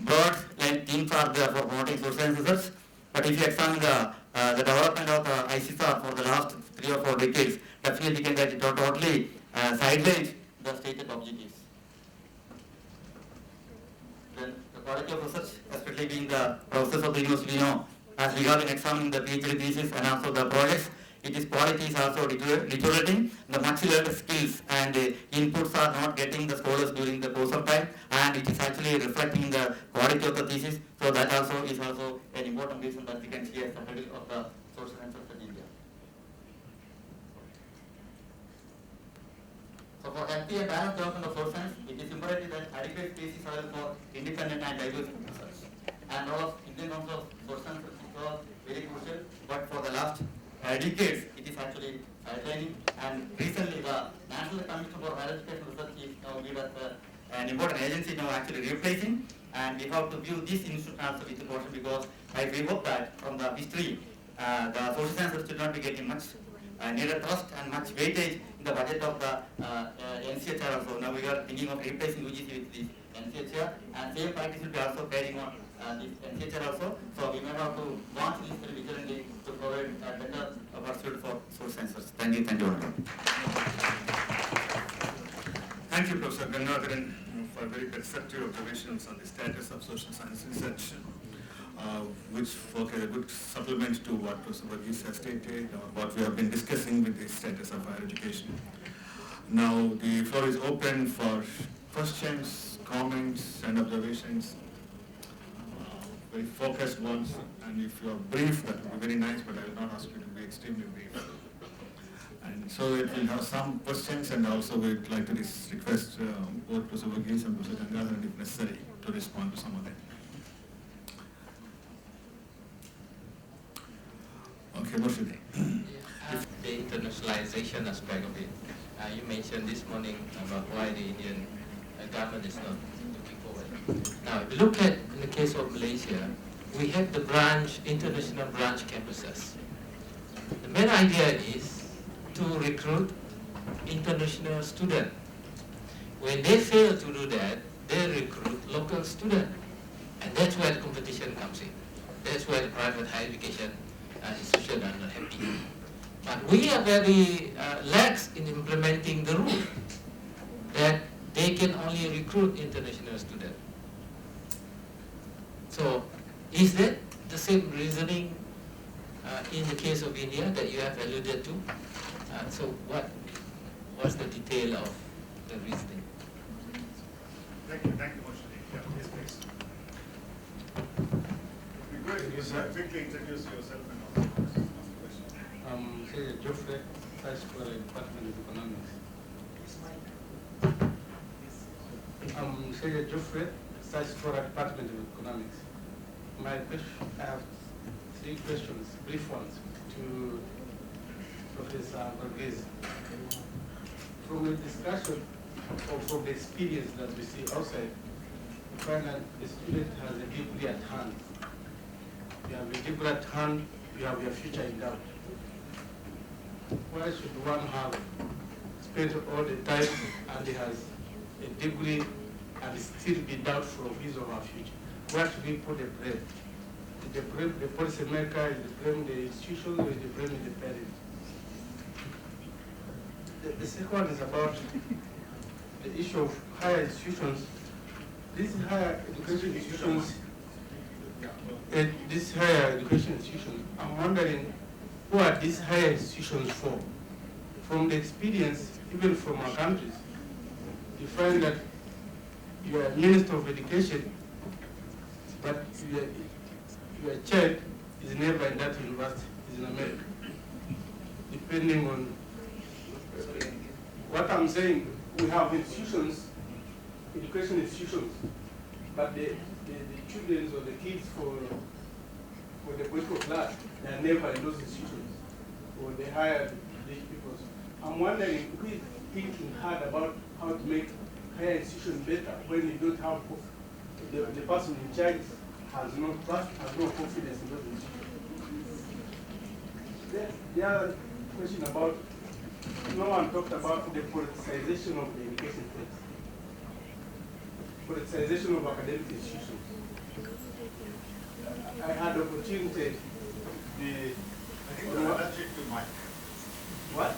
broad line themes are there for promoting social science research. But if you examine the development of the ICSR for the last 3 or 4 decades, definitely you can get it totally sidelined the stated objectives. Then the quality of research, especially being the process of the university, as we have been examining the PhD thesis and also the projects, its quality is also deteriorating. The much learned skills and inputs are not getting the scholars during the course of time, and it is actually reflecting the quality of the thesis. So that also is also an important reason that we can see as the middle of the social sciences in India. So for healthy and balanced development of social science, it is imperative that adequate space is available for independent and diverse research. And role of Indian Council of Social Sciences is very crucial, but for the last decades, it is actually training, and recently the National Commission for Higher Education Research is now viewed as an important agency now actually replacing, and we have to view this institute also with caution because we hope that from the history, the social sciences should not be getting much needed trust and much weightage in the budget of the NCHR also. Now we are thinking of replacing UGC with this NCHR, and same practice will be also carrying on this NCHR also. So we may have to launch this very vigilantly to provide a better pursuit for social sciences. Thank you. Thank you. Thank you, Professor Gangadharan, for very perceptive observations on the status of social science research, which work as a good supplement to what Professor Vargas has stated, or what we have been discussing with the status of higher education. Now the floor is open for questions, comments, and observations. Very focused ones, and if you are brief, that would be very nice, but I will not ask you to be extremely brief. And so it will have some questions, and also we would like to request both Professor Vargas and Professor Gangadharan, if necessary, to respond to some of them. Okay, what should they? The internationalization aspect of it. You mentioned this morning about why the Indian government is not looking forward. Now, if you look at in the case of Malaysia, we have the international branch campuses. The main idea is to recruit international students. When they fail to do that, they recruit local students. And that's where the competition comes in. That's where the private higher education institutions are not happy. But we are very lax in implementing the rule that they can only recruit international students. So, is that the same reasoning in the case of India that you have alluded to? So, what's the detail of the reasoning? Thank you, Moshali. Yeah, yes, please. It'd be great if you quickly introduce yourself and also ask the question. Say Geoffrey, Vice for the Department of Economics. Say Geoffrey, Vice for the Department of Economics. I have 3 questions, brief ones, to Professor Vargas. From the discussion or from the experience that we see outside, we find that the student has a degree at hand. You have a degree at hand, you have your future in doubt. Why should one have spent all the time and he has a degree and still be doubtful of his or her future? Where should we put the blame? Is the blame the policy maker, is the blame the institution, or is the blame the parent? The second one is about the issue of higher institutions. These higher education institutions, I'm wondering, who are these higher institutions for? From the experience, even from our countries, you find that you are Minister of Education, but your child is never in that university, is in America. Depending on what I'm saying, we have institutions, education institutions, but the children or the kids for the political class, they are never in those institutions, or they hire these people. I'm wondering who is thinking hard about how to make higher institutions better when you don't have the person in charge has no trust, has no confidence in those institutions. The other question about, no one talked about the politicization of the education sector. Politicization of academic institutions. I had the opportunity I think we're allergic to mic. What?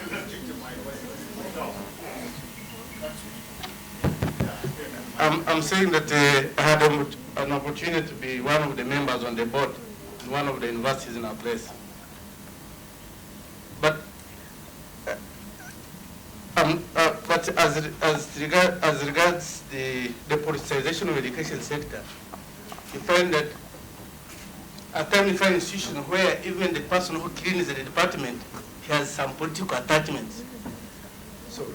Allergic to mic. I'm saying that I had an opportunity to be one of the members on the board in one of the universities in our place. But as regards the politicization of the education sector, you find that at times you find institutions where even the person who cleans the department has some political attachments. So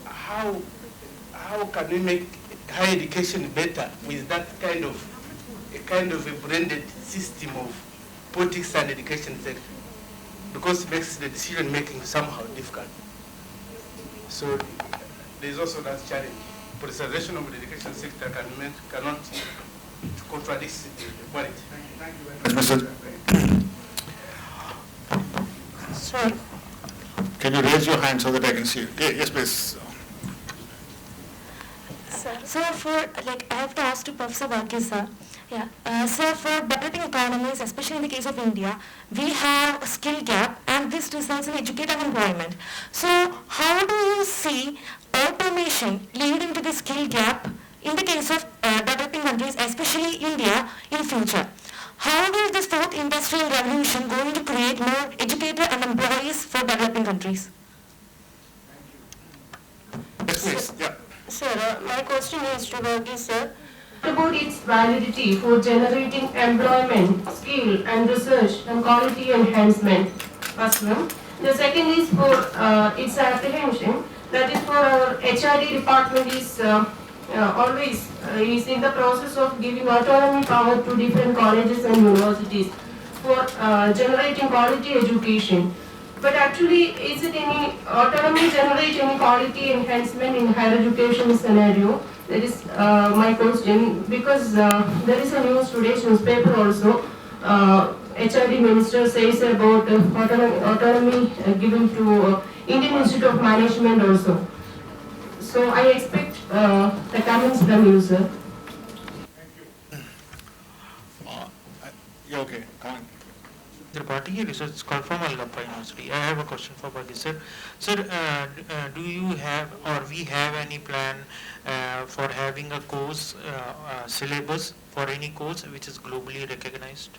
how can we make higher education better with that kind of a blended system of politics and education sector? Because it makes the decision making somehow difficult. So there's also that challenge. Politicization of the education sector cannot contradict the quality. Thank you very much. Sir. Can you raise your hand so that I can see you? Yes, please. So I have to ask to Professor Vargas, sir. Yeah. So for developing economies, especially in the case of India, we have a skill gap and this results in educated employment. So how do you see automation leading to the skill gap in the case of developing countries, especially India, in future? How will this fourth industrial revolution going to create more educated and employees for developing countries? Yes, please. Yeah. Sir, my question is to Vargas, sir. About its validity for generating employment, skill and research and quality enhancement. First one. The second is for its apprehension. That is for our HRD department is always is in the process of giving autonomy power to different colleges and universities for generating quality education. But actually, is it any autonomy generate any quality enhancement in higher education scenario? That is my question, because there is a news today's newspaper also. HRD minister says about autonomy given to Indian Institute of Management also. So I expect the comments from you, sir. Thank you. Yeah, okay. Come on. Tripathi, research scholar from Algappa University. I have a question for Vargas sir. Sir, do you have or we have any plan for having a course syllabus for any course which is globally recognized?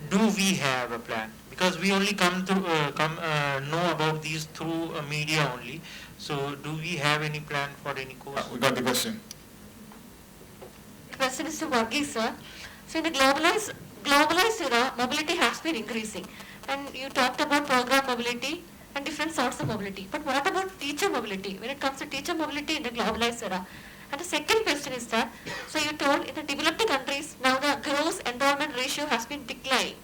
Do we have a plan? Because we only know about these through media only. So do we have any plan for any course? We got the question. The question is to Vargas, sir. So in the globalized era, mobility has been increasing. And you talked about program mobility and different sorts of mobility. But what about teacher mobility? When it comes to teacher mobility in the globalized era? And the second question is that, so you told in the developed countries, now the gross enrollment ratio has been declining.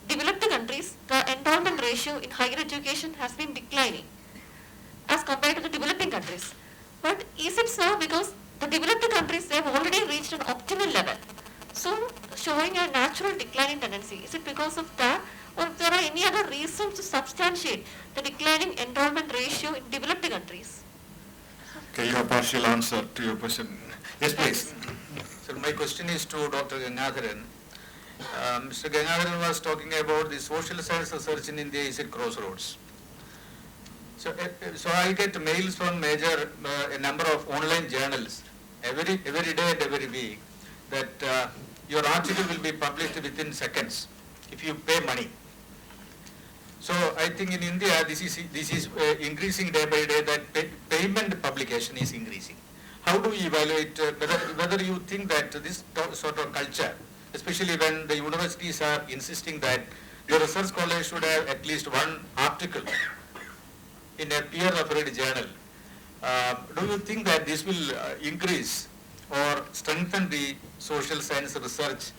Developed countries, the enrollment ratio in higher education has been declining as compared to the developing countries. But is it so because the developed countries, they have already reached an optimal level? So showing a natural declining tendency, is it because of that? Or if there are any other reasons to substantiate the declining enrollment ratio in developed countries? Okay, you have partial answer to your question. Yes, please. So my question is to Dr. Gangadharan. Mr. Gangadharan was talking about the social science research in India is at crossroads. So I get mails from a number of online journals every day and every week that your article will be published within seconds if you pay money. So I think in India this is increasing day by day, that payment publication is increasing. How do we evaluate whether you think that this sort of culture, especially when the universities are insisting that the research scholar should have at least one article in a peer-reviewed journal, do you think that this will increase or strengthen the social science research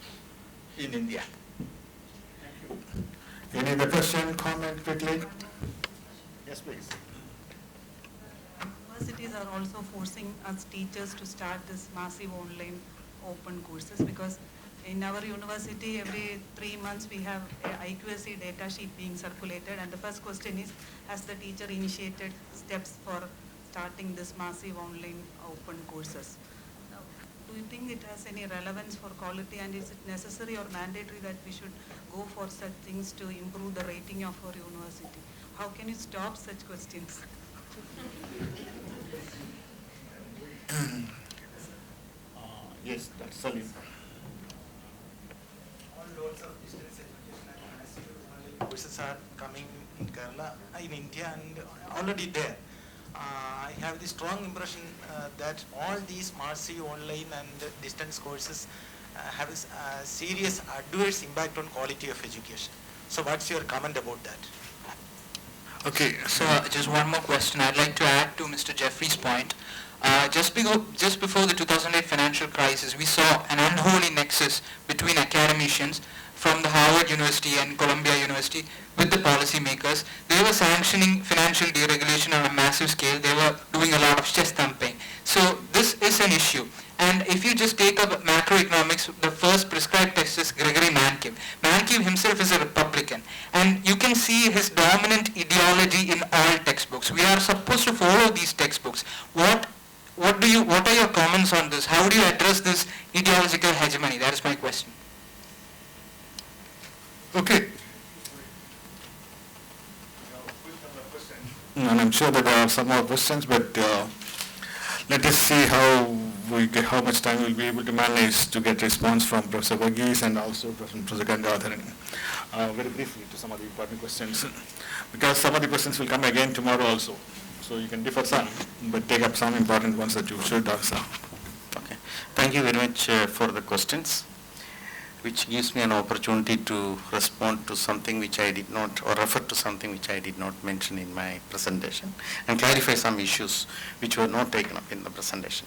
in India? Any other question, comment quickly? Yes, please. Universities are also forcing us teachers to start this massive online open courses, because in our university every 3 months we have a IQSC data sheet being circulated, and the first question is, has the teacher initiated steps for starting this massive online open courses? Do you think it has any relevance for quality, and is it necessary or mandatory that we should go for such things to improve the rating of our university? How can you stop such questions? Yes, Dr. Salim. All loads of distance education and massive online courses are coming in Kerala, in India, and already there. I have the strong impression that all these massive online and distance courses have a serious adverse impact on quality of education. So what's your comment about that? Okay, so just one more question. I'd like to add to Mr. Jeffrey's point. Just before the 2008 financial crisis, we saw an unholy nexus between academicians from the Harvard University and Columbia University with the policymakers. They were sanctioning financial deregulation on a massive scale. They were doing a lot of chest thumping. So this is an issue. And if you just take up macroeconomics, the first prescribed text is Gregory Mankiw. Mankiw himself is a Republican, and you can see his dominant ideology in all textbooks. We are supposed to follow these textbooks. What are your comments on this? How do you address this ideological hegemony? That is my question. Okay. And I'm sure that there are some more questions, but let us see how much time we'll be able to manage to get response from Professor Vargas and also from Professor Gangadharan. Very briefly to some of the important questions, because some of the questions will come again tomorrow also. So you can defer some, but take up some important ones that you should answer. Okay. Thank you very much for the questions, which gives me an opportunity to respond to something which I did not, or refer to something which I did not mention in my presentation, and clarify some issues which were not taken up in the presentation.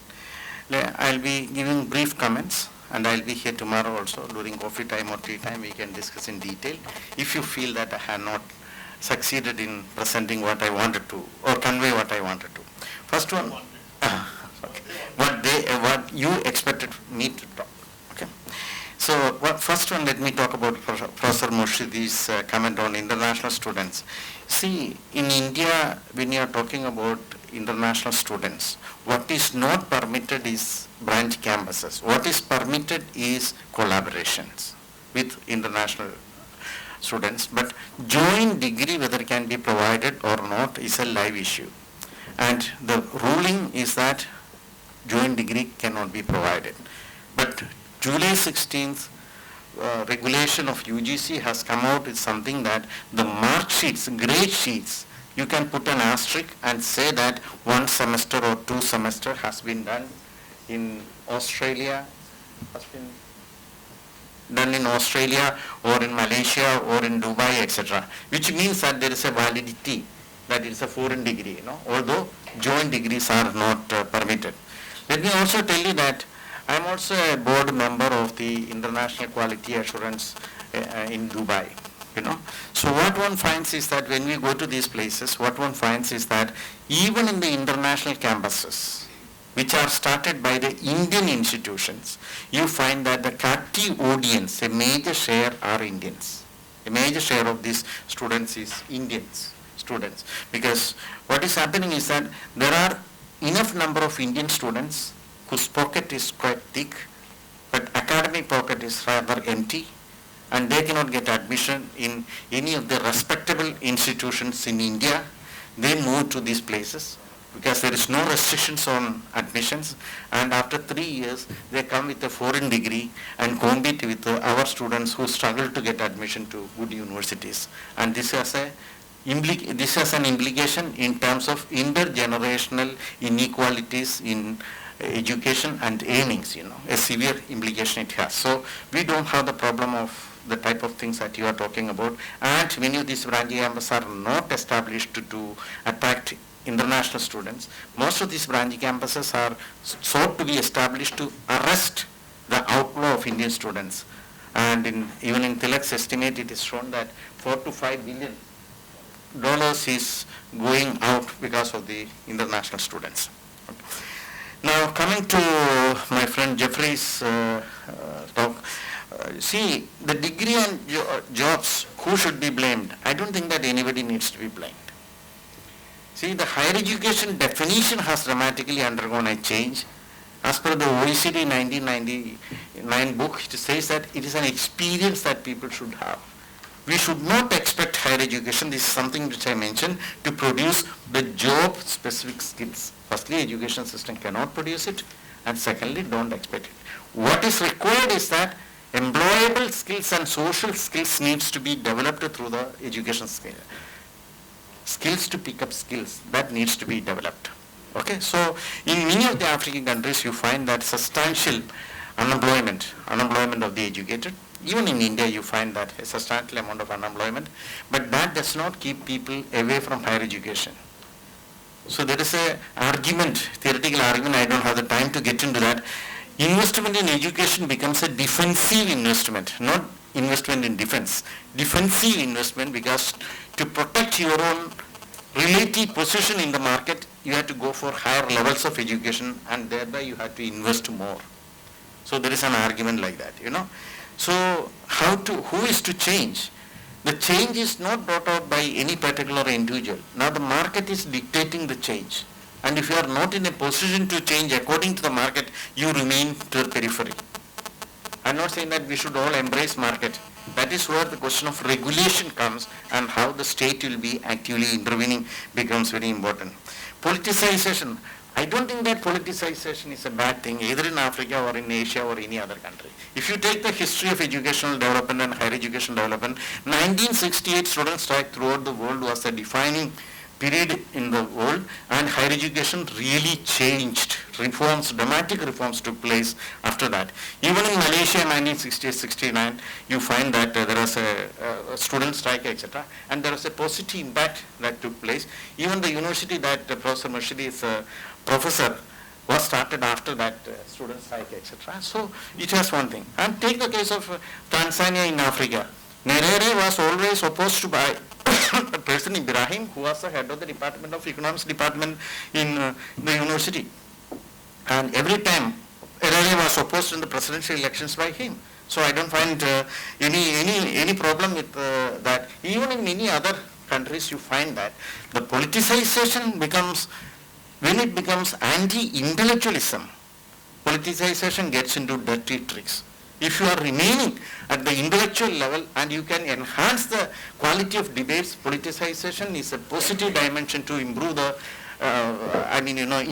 I'll be giving brief comments, and I'll be here tomorrow also during coffee time or tea time. We can discuss in detail if you feel that I have not succeeded in presenting what I wanted to, or convey what I wanted to. First one, okay. What you expected me to talk. Okay. So first one, let me talk about Professor Murshidi's comment on international students. See, in India, when you are talking about international students, what is not permitted is branch campuses. What is permitted is collaborations with international students. But joint degree, whether it can be provided or not, is a live issue. And the ruling is that joint degree cannot be provided. But July 16th regulation of UGC has come out with something that the mark sheets, grade sheets, you can put an asterisk and say that 1 semester or 2 semester has been done in Australia, or in Malaysia or in Dubai, etc. Which means that there is a validity, that it is a foreign degree, although joint degrees are not permitted. Let me also tell you that I am also a board member of the International Quality Assurance in Dubai. So what one finds is that when we go to these places, what one finds is that even in the international campuses, which are started by the Indian institutions, you find that the captive audience, a major share are Indians. A major share of these students is Indians students. Because what is happening is that there are enough number of Indian students whose pocket is quite thick, but academic pocket is rather empty, and they cannot get admission in any of the respectable institutions in India. They move to these places because there is no restrictions on admissions, and after 3 years they come with a foreign degree and compete with our students who struggle to get admission to good universities. And this has an implication in terms of intergenerational inequalities in education and earnings, a severe implication it has. So we don't have the problem of the type of things that you are talking about, and many of these branch campuses are not established to attract international students. Most of these branch campuses are sought to be established to arrest the outflow of Indian students. And even in Tilak's estimate, it is shown that $4 to $5 billion is going out because of the international students. Now coming to my friend Jeffrey's talk, see, the degree and jobs, who should be blamed? I don't think that anybody needs to be blamed. See, the higher education definition has dramatically undergone a change. As per the OECD 1999 book, it says that it is an experience that people should have. We should not expect higher education, this is something which I mentioned, to produce the job-specific skills. Firstly, education system cannot produce it, and secondly, don't expect it. What is required is that employable skills and social skills needs to be developed through the education scale. Skills to pick up skills, that needs to be developed. Okay, so in many of the African countries, you find that substantial unemployment of the educated. Even in India, you find that a substantial amount of unemployment, but that does not keep people away from higher education. So there is a theoretical argument, I don't have the time to get into that. Investment in education becomes a defensive investment, not investment in defense. Defensive investment, because to protect your own relative position in the market, you have to go for higher levels of education, and thereby you have to invest more. So there is an argument like that, So who is to change? The change is not brought out by any particular individual. Now the market is dictating the change. And if you are not in a position to change according to the market, you remain to the periphery. I'm not saying that we should all embrace market. That is where the question of regulation comes, and how the state will be actively intervening becomes very important. Politicization. I don't think that politicization is a bad thing, either in Africa or in Asia or any other country. If you take the history of educational development and higher education development, 1968 student strike throughout the world was a defining period in the world, and higher education really changed. Dramatic reforms took place after that. Even in Malaysia in 1968-69, you find that there was a student strike, etc., and there was a positive impact that took place. Even the university that Professor Mashidi is a professor was started after that student strike, etc. So it was one thing. And take the case of Tanzania in Africa. Nyerere was always opposed to by President Ibrahim, who was the head of the Department of Economics department in the university. And every time Nyerere was opposed in the presidential elections by him. So I don't find any problem with that. Even in many other countries you find that the politicization becomes, when it becomes anti-intellectualism, politicization gets into dirty tricks. If you are remaining at the intellectual level and you can enhance the quality of debates, politicization is a positive dimension to improve the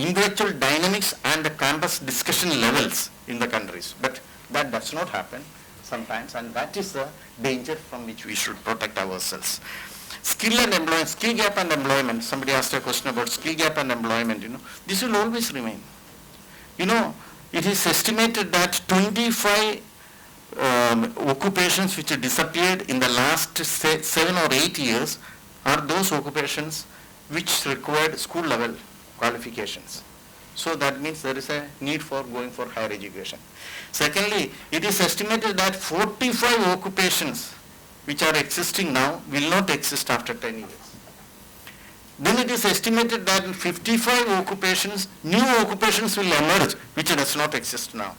intellectual dynamics and the campus discussion levels in the countries. But that does not happen sometimes, and that is the danger from which we should protect ourselves. Skill and employment, skill gap and employment. Somebody asked a question about skill gap and employment. This will always remain. It is estimated that 25 occupations which disappeared in the last 7 or 8 years are those occupations which required school level qualifications. So that means there is a need for going for higher education. Secondly, it is estimated that 45 occupations which are existing now will not exist after 10 years. Then it is estimated that 55 occupations, new occupations will emerge which does not exist now.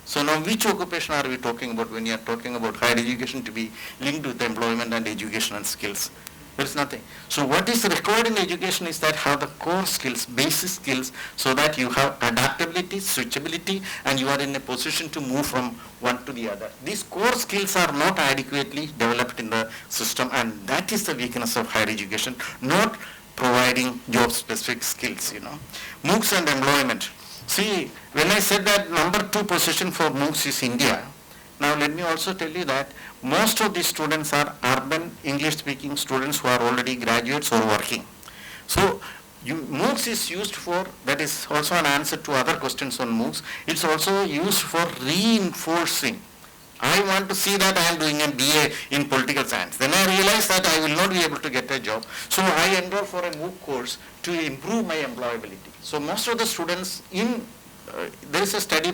So now which occupation are we talking about when we are talking about higher education to be linked with employment and education and skills? There is nothing. So what is required in education is that have the core skills, basic skills, so that you have adaptability, switchability, and you are in a position to move from one to the other. These core skills are not adequately developed in the system, and that is the weakness of higher education, not providing job-specific skills, MOOCs and employment. See, when I said that number 2 position for MOOCs is India, now let me also tell you that most of these students are urban English-speaking students who are already graduates or working. So MOOCs is used for, that is also an answer to other questions on MOOCs, it's also used for reinforcing. I want to see that I am doing a BA in political science. Then I realize that I will not be able to get a job. So I enroll for a MOOC course to improve my employability. So most of the students there is a study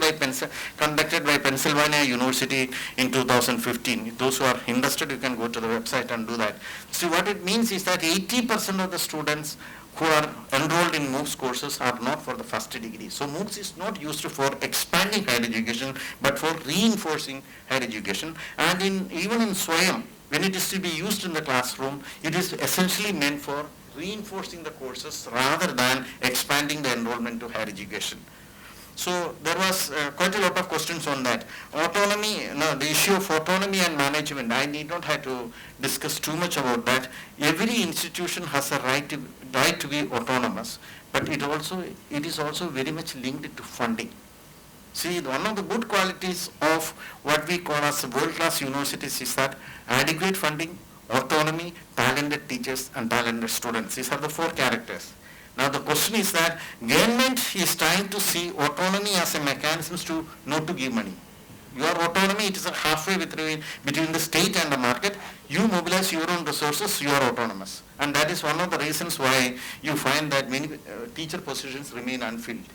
conducted by Pennsylvania University in 2015. Those who are interested, you can go to the website and do that. See, what it means is that 80% of the students who are enrolled in MOOCs courses are not for the first degree. So MOOCs is not used for expanding higher education, but for reinforcing higher education. And even in SWAYAM, when it is to be used in the classroom, it is essentially meant for reinforcing the courses rather than expanding the enrollment to higher education. So there was quite a lot of questions on that. Autonomy, the issue of autonomy and management, I need not have to discuss too much about that. Every institution has a right to be autonomous, but it is also very much linked to funding. See, one of the good qualities of what we call as world-class universities is that adequate funding, autonomy, talented teachers, and talented students. These are the 4 characters. Now the question is that government is trying to see autonomy as a mechanism to not to give money. Your autonomy, it is a halfway between the state and the market. You mobilize your own resources, you are autonomous. And that is one of the reasons why you find that many teacher positions remain unfilled.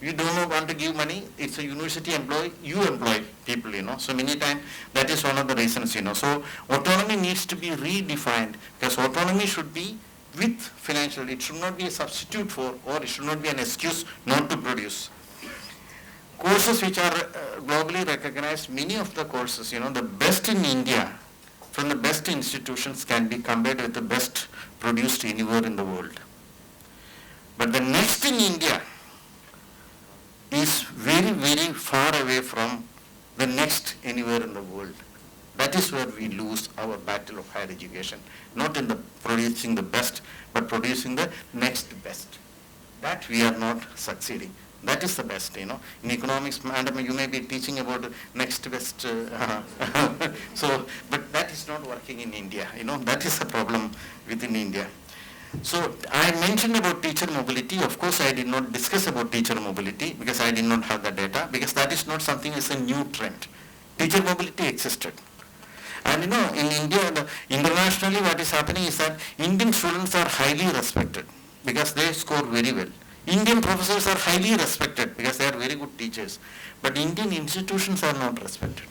You don't want to give money, it's a university employee, you employ people, So many times that is one of the reasons, So autonomy needs to be redefined, because autonomy should be with financial, it should not be a substitute for, or it should not be an excuse not to produce. Courses which are globally recognized, many of the courses, the best in India, from the best institutions can be compared with the best produced anywhere in the world. But the next in India is very, very far away from the next anywhere in the world. That is where we lose our battle of higher education, not in the producing the best, but producing the next best. That we are not succeeding. That is the best, In economics, madam, you may be teaching about next best. But that is not working in India. That is the problem within India. So I mentioned about teacher mobility. Of course, I did not discuss about teacher mobility because I did not have the data, because that is not something as a new trend. Teacher mobility existed. And in India, internationally what is happening is that Indian students are highly respected because they score very well. Indian professors are highly respected because they are very good teachers. But Indian institutions are not respected.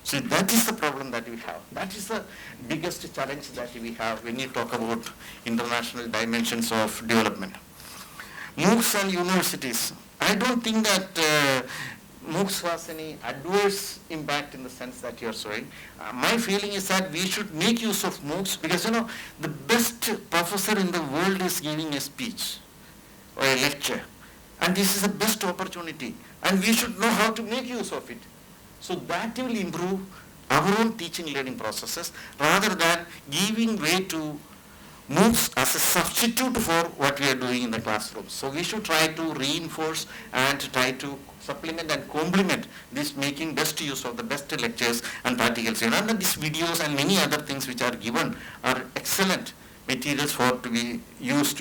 So that is the problem that we have. That is the biggest challenge that we have when you talk about international dimensions of development. MOOCs and universities. I don't think that MOOCs was any adverse impact in the sense that you're showing. My feeling is that we should make use of MOOCs because, the best professor in the world is giving a speech or a lecture. And this is the best opportunity. And we should know how to make use of it. So that will improve our own teaching learning processes rather than giving way to MOOCs as a substitute for what we are doing in the classroom. So we should try to reinforce and try to supplement and complement this, making best use of the best lectures and practicals. And these videos and many other things which are given are excellent materials for to be used,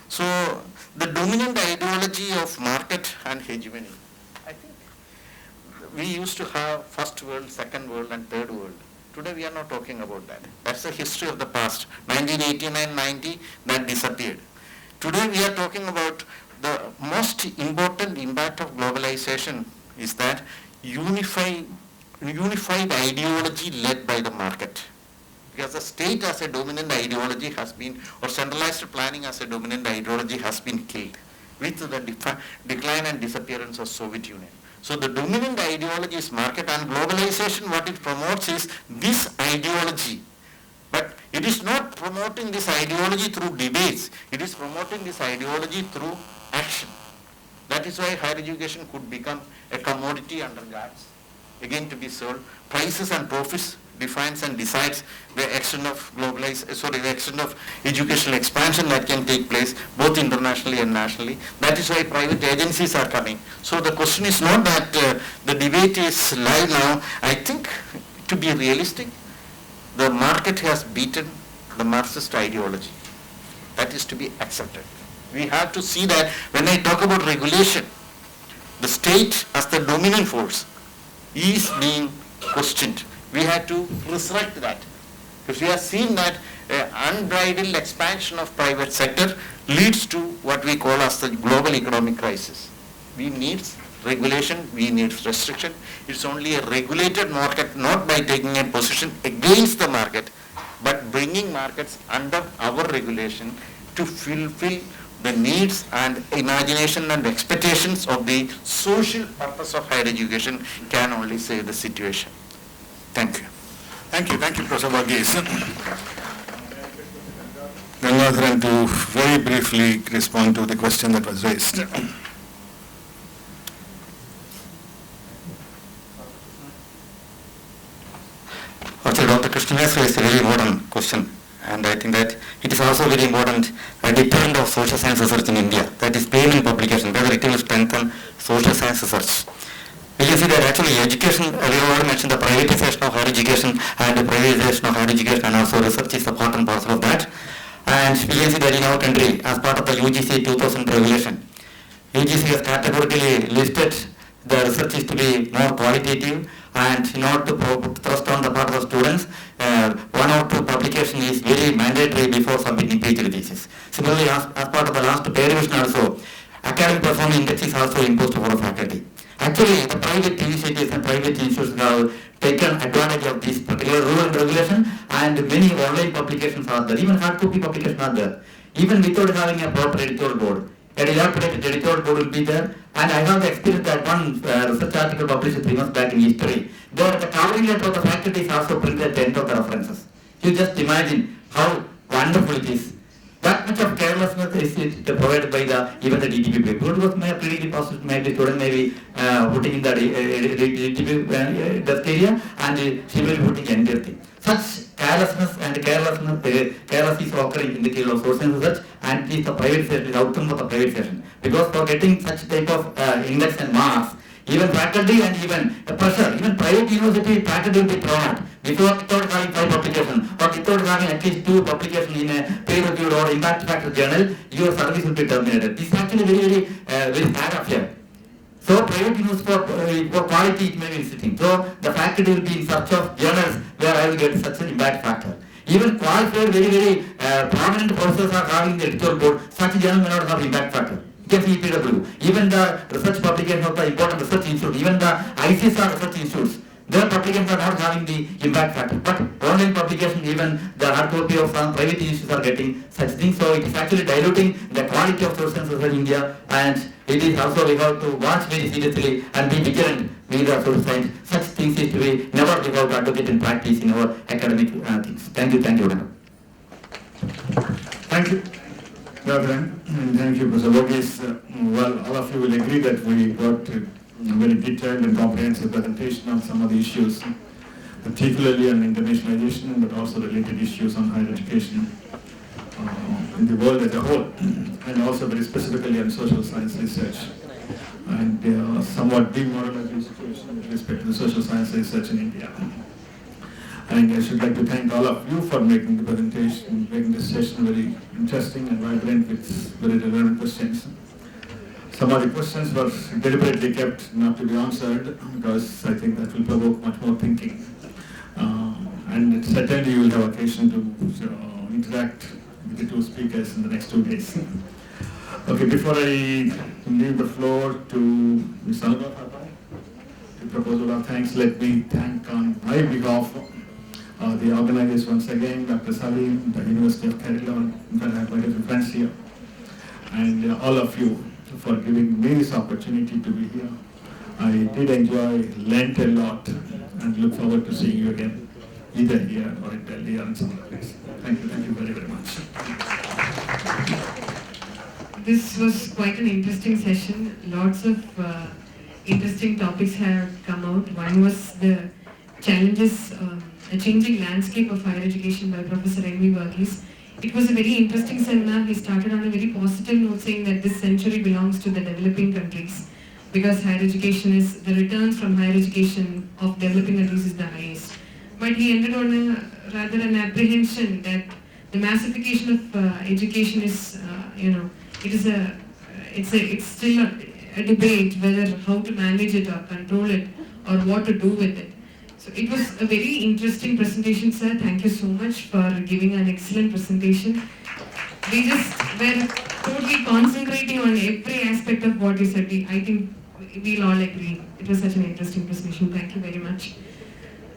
So the dominant ideology of market and hegemony. I think we used to have first world, second world and third world. Today we are not talking about that. That's the history of the past. 1989-90, that disappeared. Today we are talking about the most important impact of globalization is that unified ideology led by the market. Because the state as a dominant ideology has been, or centralized planning as a dominant ideology has been killed with the decline and disappearance of Soviet Union. So the dominant ideology is market, and globalization, what it promotes is this ideology. But it is not promoting this ideology through debates. It is promoting this ideology through action. That is why higher education could become a commodity under guards, again to be sold. Prices and profits defines and decides the extent of the extent of educational expansion that can take place both internationally and nationally. That is why private agencies are coming. So the question is not that the debate is live now. I think, to be realistic, the market has beaten the Marxist ideology. That is to be accepted. We have to see that when I talk about regulation, the state as the dominant force is being questioned. We have to resurrect that. Because we have seen that unbridled expansion of private sector leads to what we call as the global economic crisis. We need regulation, we need restriction. It's only a regulated market, not by taking a position against the market, but bringing markets under our regulation to fulfill the needs and imagination and expectations of the social purpose of higher education can only save the situation. Thank you. Thank you, Professor Vargas. Gangadharan, to very briefly respond to the question that was raised. Actually, Dr. Krishna has raised a very important question, and I think that it is also very important a deterrent of social science research in India, that is payment publication, whether it will strengthen social science research. We can see that actually education, we already mentioned the privatization of higher education and the privatization of higher education, and also research is a part and parcel of that. And we can see that in our country, as part of the UGC 2000 regulation, UGC has categorically listed the research is to be more qualitative and not to put thrust on the part of the students. One or two publication is very mandatory before submitting PhD thesis. Similarly, as part of the last peer revision also, academic performance index is also imposed for the faculty. Actually, the private initiatives and private institutions have taken advantage of this particular rule and regulation, and many online publications are there. Even hard copy publications are there. Even without having a proper editorial board, an elaborate editorial board will be there. And I have the experience that one research article published 3 months back in history, there the covering letter of the faculty is also printed at the end of the references. You just imagine how wonderful it is. That much of carelessness is provided by even the DTP paper. It was pretty deposit, maybe student may be putting in the DTP desk area, and she will be putting entire thing. Such carelessness is occurring in the case of social research, and it is the privatization, the outcome of the privatization. Because for getting such type of index and marks, even faculty and even pressure, even private university faculty will be thrown out. Without having 5 publications, or without having at least 2 publications in a peer-reviewed or impact factor journal, your service will be terminated. This is actually very sad affair. So private university for quality it may be sitting. So the faculty will be in search of journals where I will get such an impact factor. Even qualified, very prominent professors are having the editorial board. Such a journal may not have impact factor. You can see PW. Even the research publication of the important research institute, even the ICSR research institutes, their publications are not having the impact factor. But online publication, even the hard copy of some private issues are getting such things. So it is actually diluting the quality of social science in India, and it is also we have to watch very seriously and be vigilant with the social science. Such things is to be never we have to advocate in practice in our academic things. Thank you, madam. Thank you, Reverend, and thank you, Professor Vargas. Well, all of you will agree that we got a very detailed and comprehensive presentation on some of the issues, particularly on internationalization, but also related issues on higher education in the world as a whole, and also very specifically on social science research, and somewhat demoralizing situation with respect to the social science research in India. And I should like to thank all of you for making the presentation, making this session very interesting and vibrant with very relevant questions. Some of the questions were deliberately kept not to be answered because I think that will provoke much more thinking. And certainly you will have occasion to interact with the two speakers in the next 2 days. Okay, before I leave the floor to Ms. Anubhav the proposal of thanks, let me thank on my behalf the organizers once again, Dr. Salim, the University of Kerala, in fact I have my different friends here, and all of you for giving me this opportunity to be here. I did enjoy, learnt a lot, and look forward to seeing you again, either here or in Delhi or in some other place. Thank you very, very much. This was quite an interesting session. Lots of interesting topics have come out. One was the challenges, a changing landscape of higher education by Professor N.V. Vargas. It was a very interesting seminar. He started on a very positive note, saying that this century belongs to the developing countries because higher education is, the returns from higher education of developing countries is the highest. But he ended on a rather an apprehension that the massification of education is, it's still a debate whether how to manage it or control it or what to do with it. So it was a very interesting presentation, sir. Thank you so much for giving an excellent presentation. We just were totally concentrating on every aspect of what you said. I think we'll all agree. It was such an interesting presentation. Thank you very much.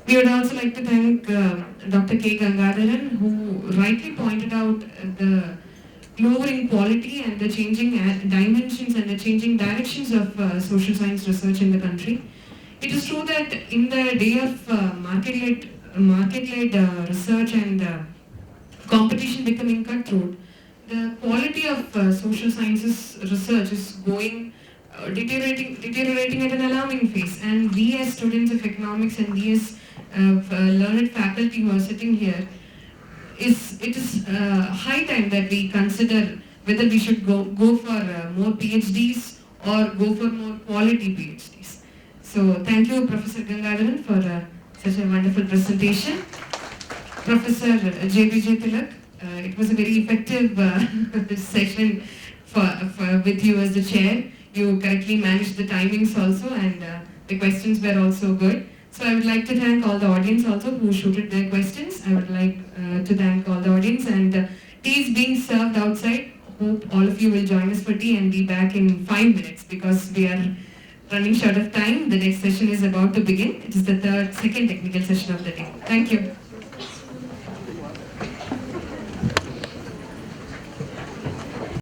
We would also like to thank Dr. K. Gangadharan, who rightly pointed out the lowering quality and the changing dimensions and the changing directions of social science research in the country. It is true that in the day of market-led research and competition becoming cutthroat, the quality of social sciences research is going deteriorating at an alarming pace. And we as students of economics and we as learned faculty who are sitting here, it is high time that we consider whether we should go for more PhDs or go for more quality PhDs. So thank you, Professor Gangadharan, for such a wonderful presentation. Professor J.B.J. Tilak, it was a very effective session with you as the chair. You correctly managed the timings also, and the questions were also good. So I would like to thank all the audience also who shooted their questions. I would like to thank all the audience, and tea is being served outside. Hope all of you will join us for tea and be back in 5 minutes because we are running short of time. The next session is about to begin. It is the second technical session of the day. Thank you.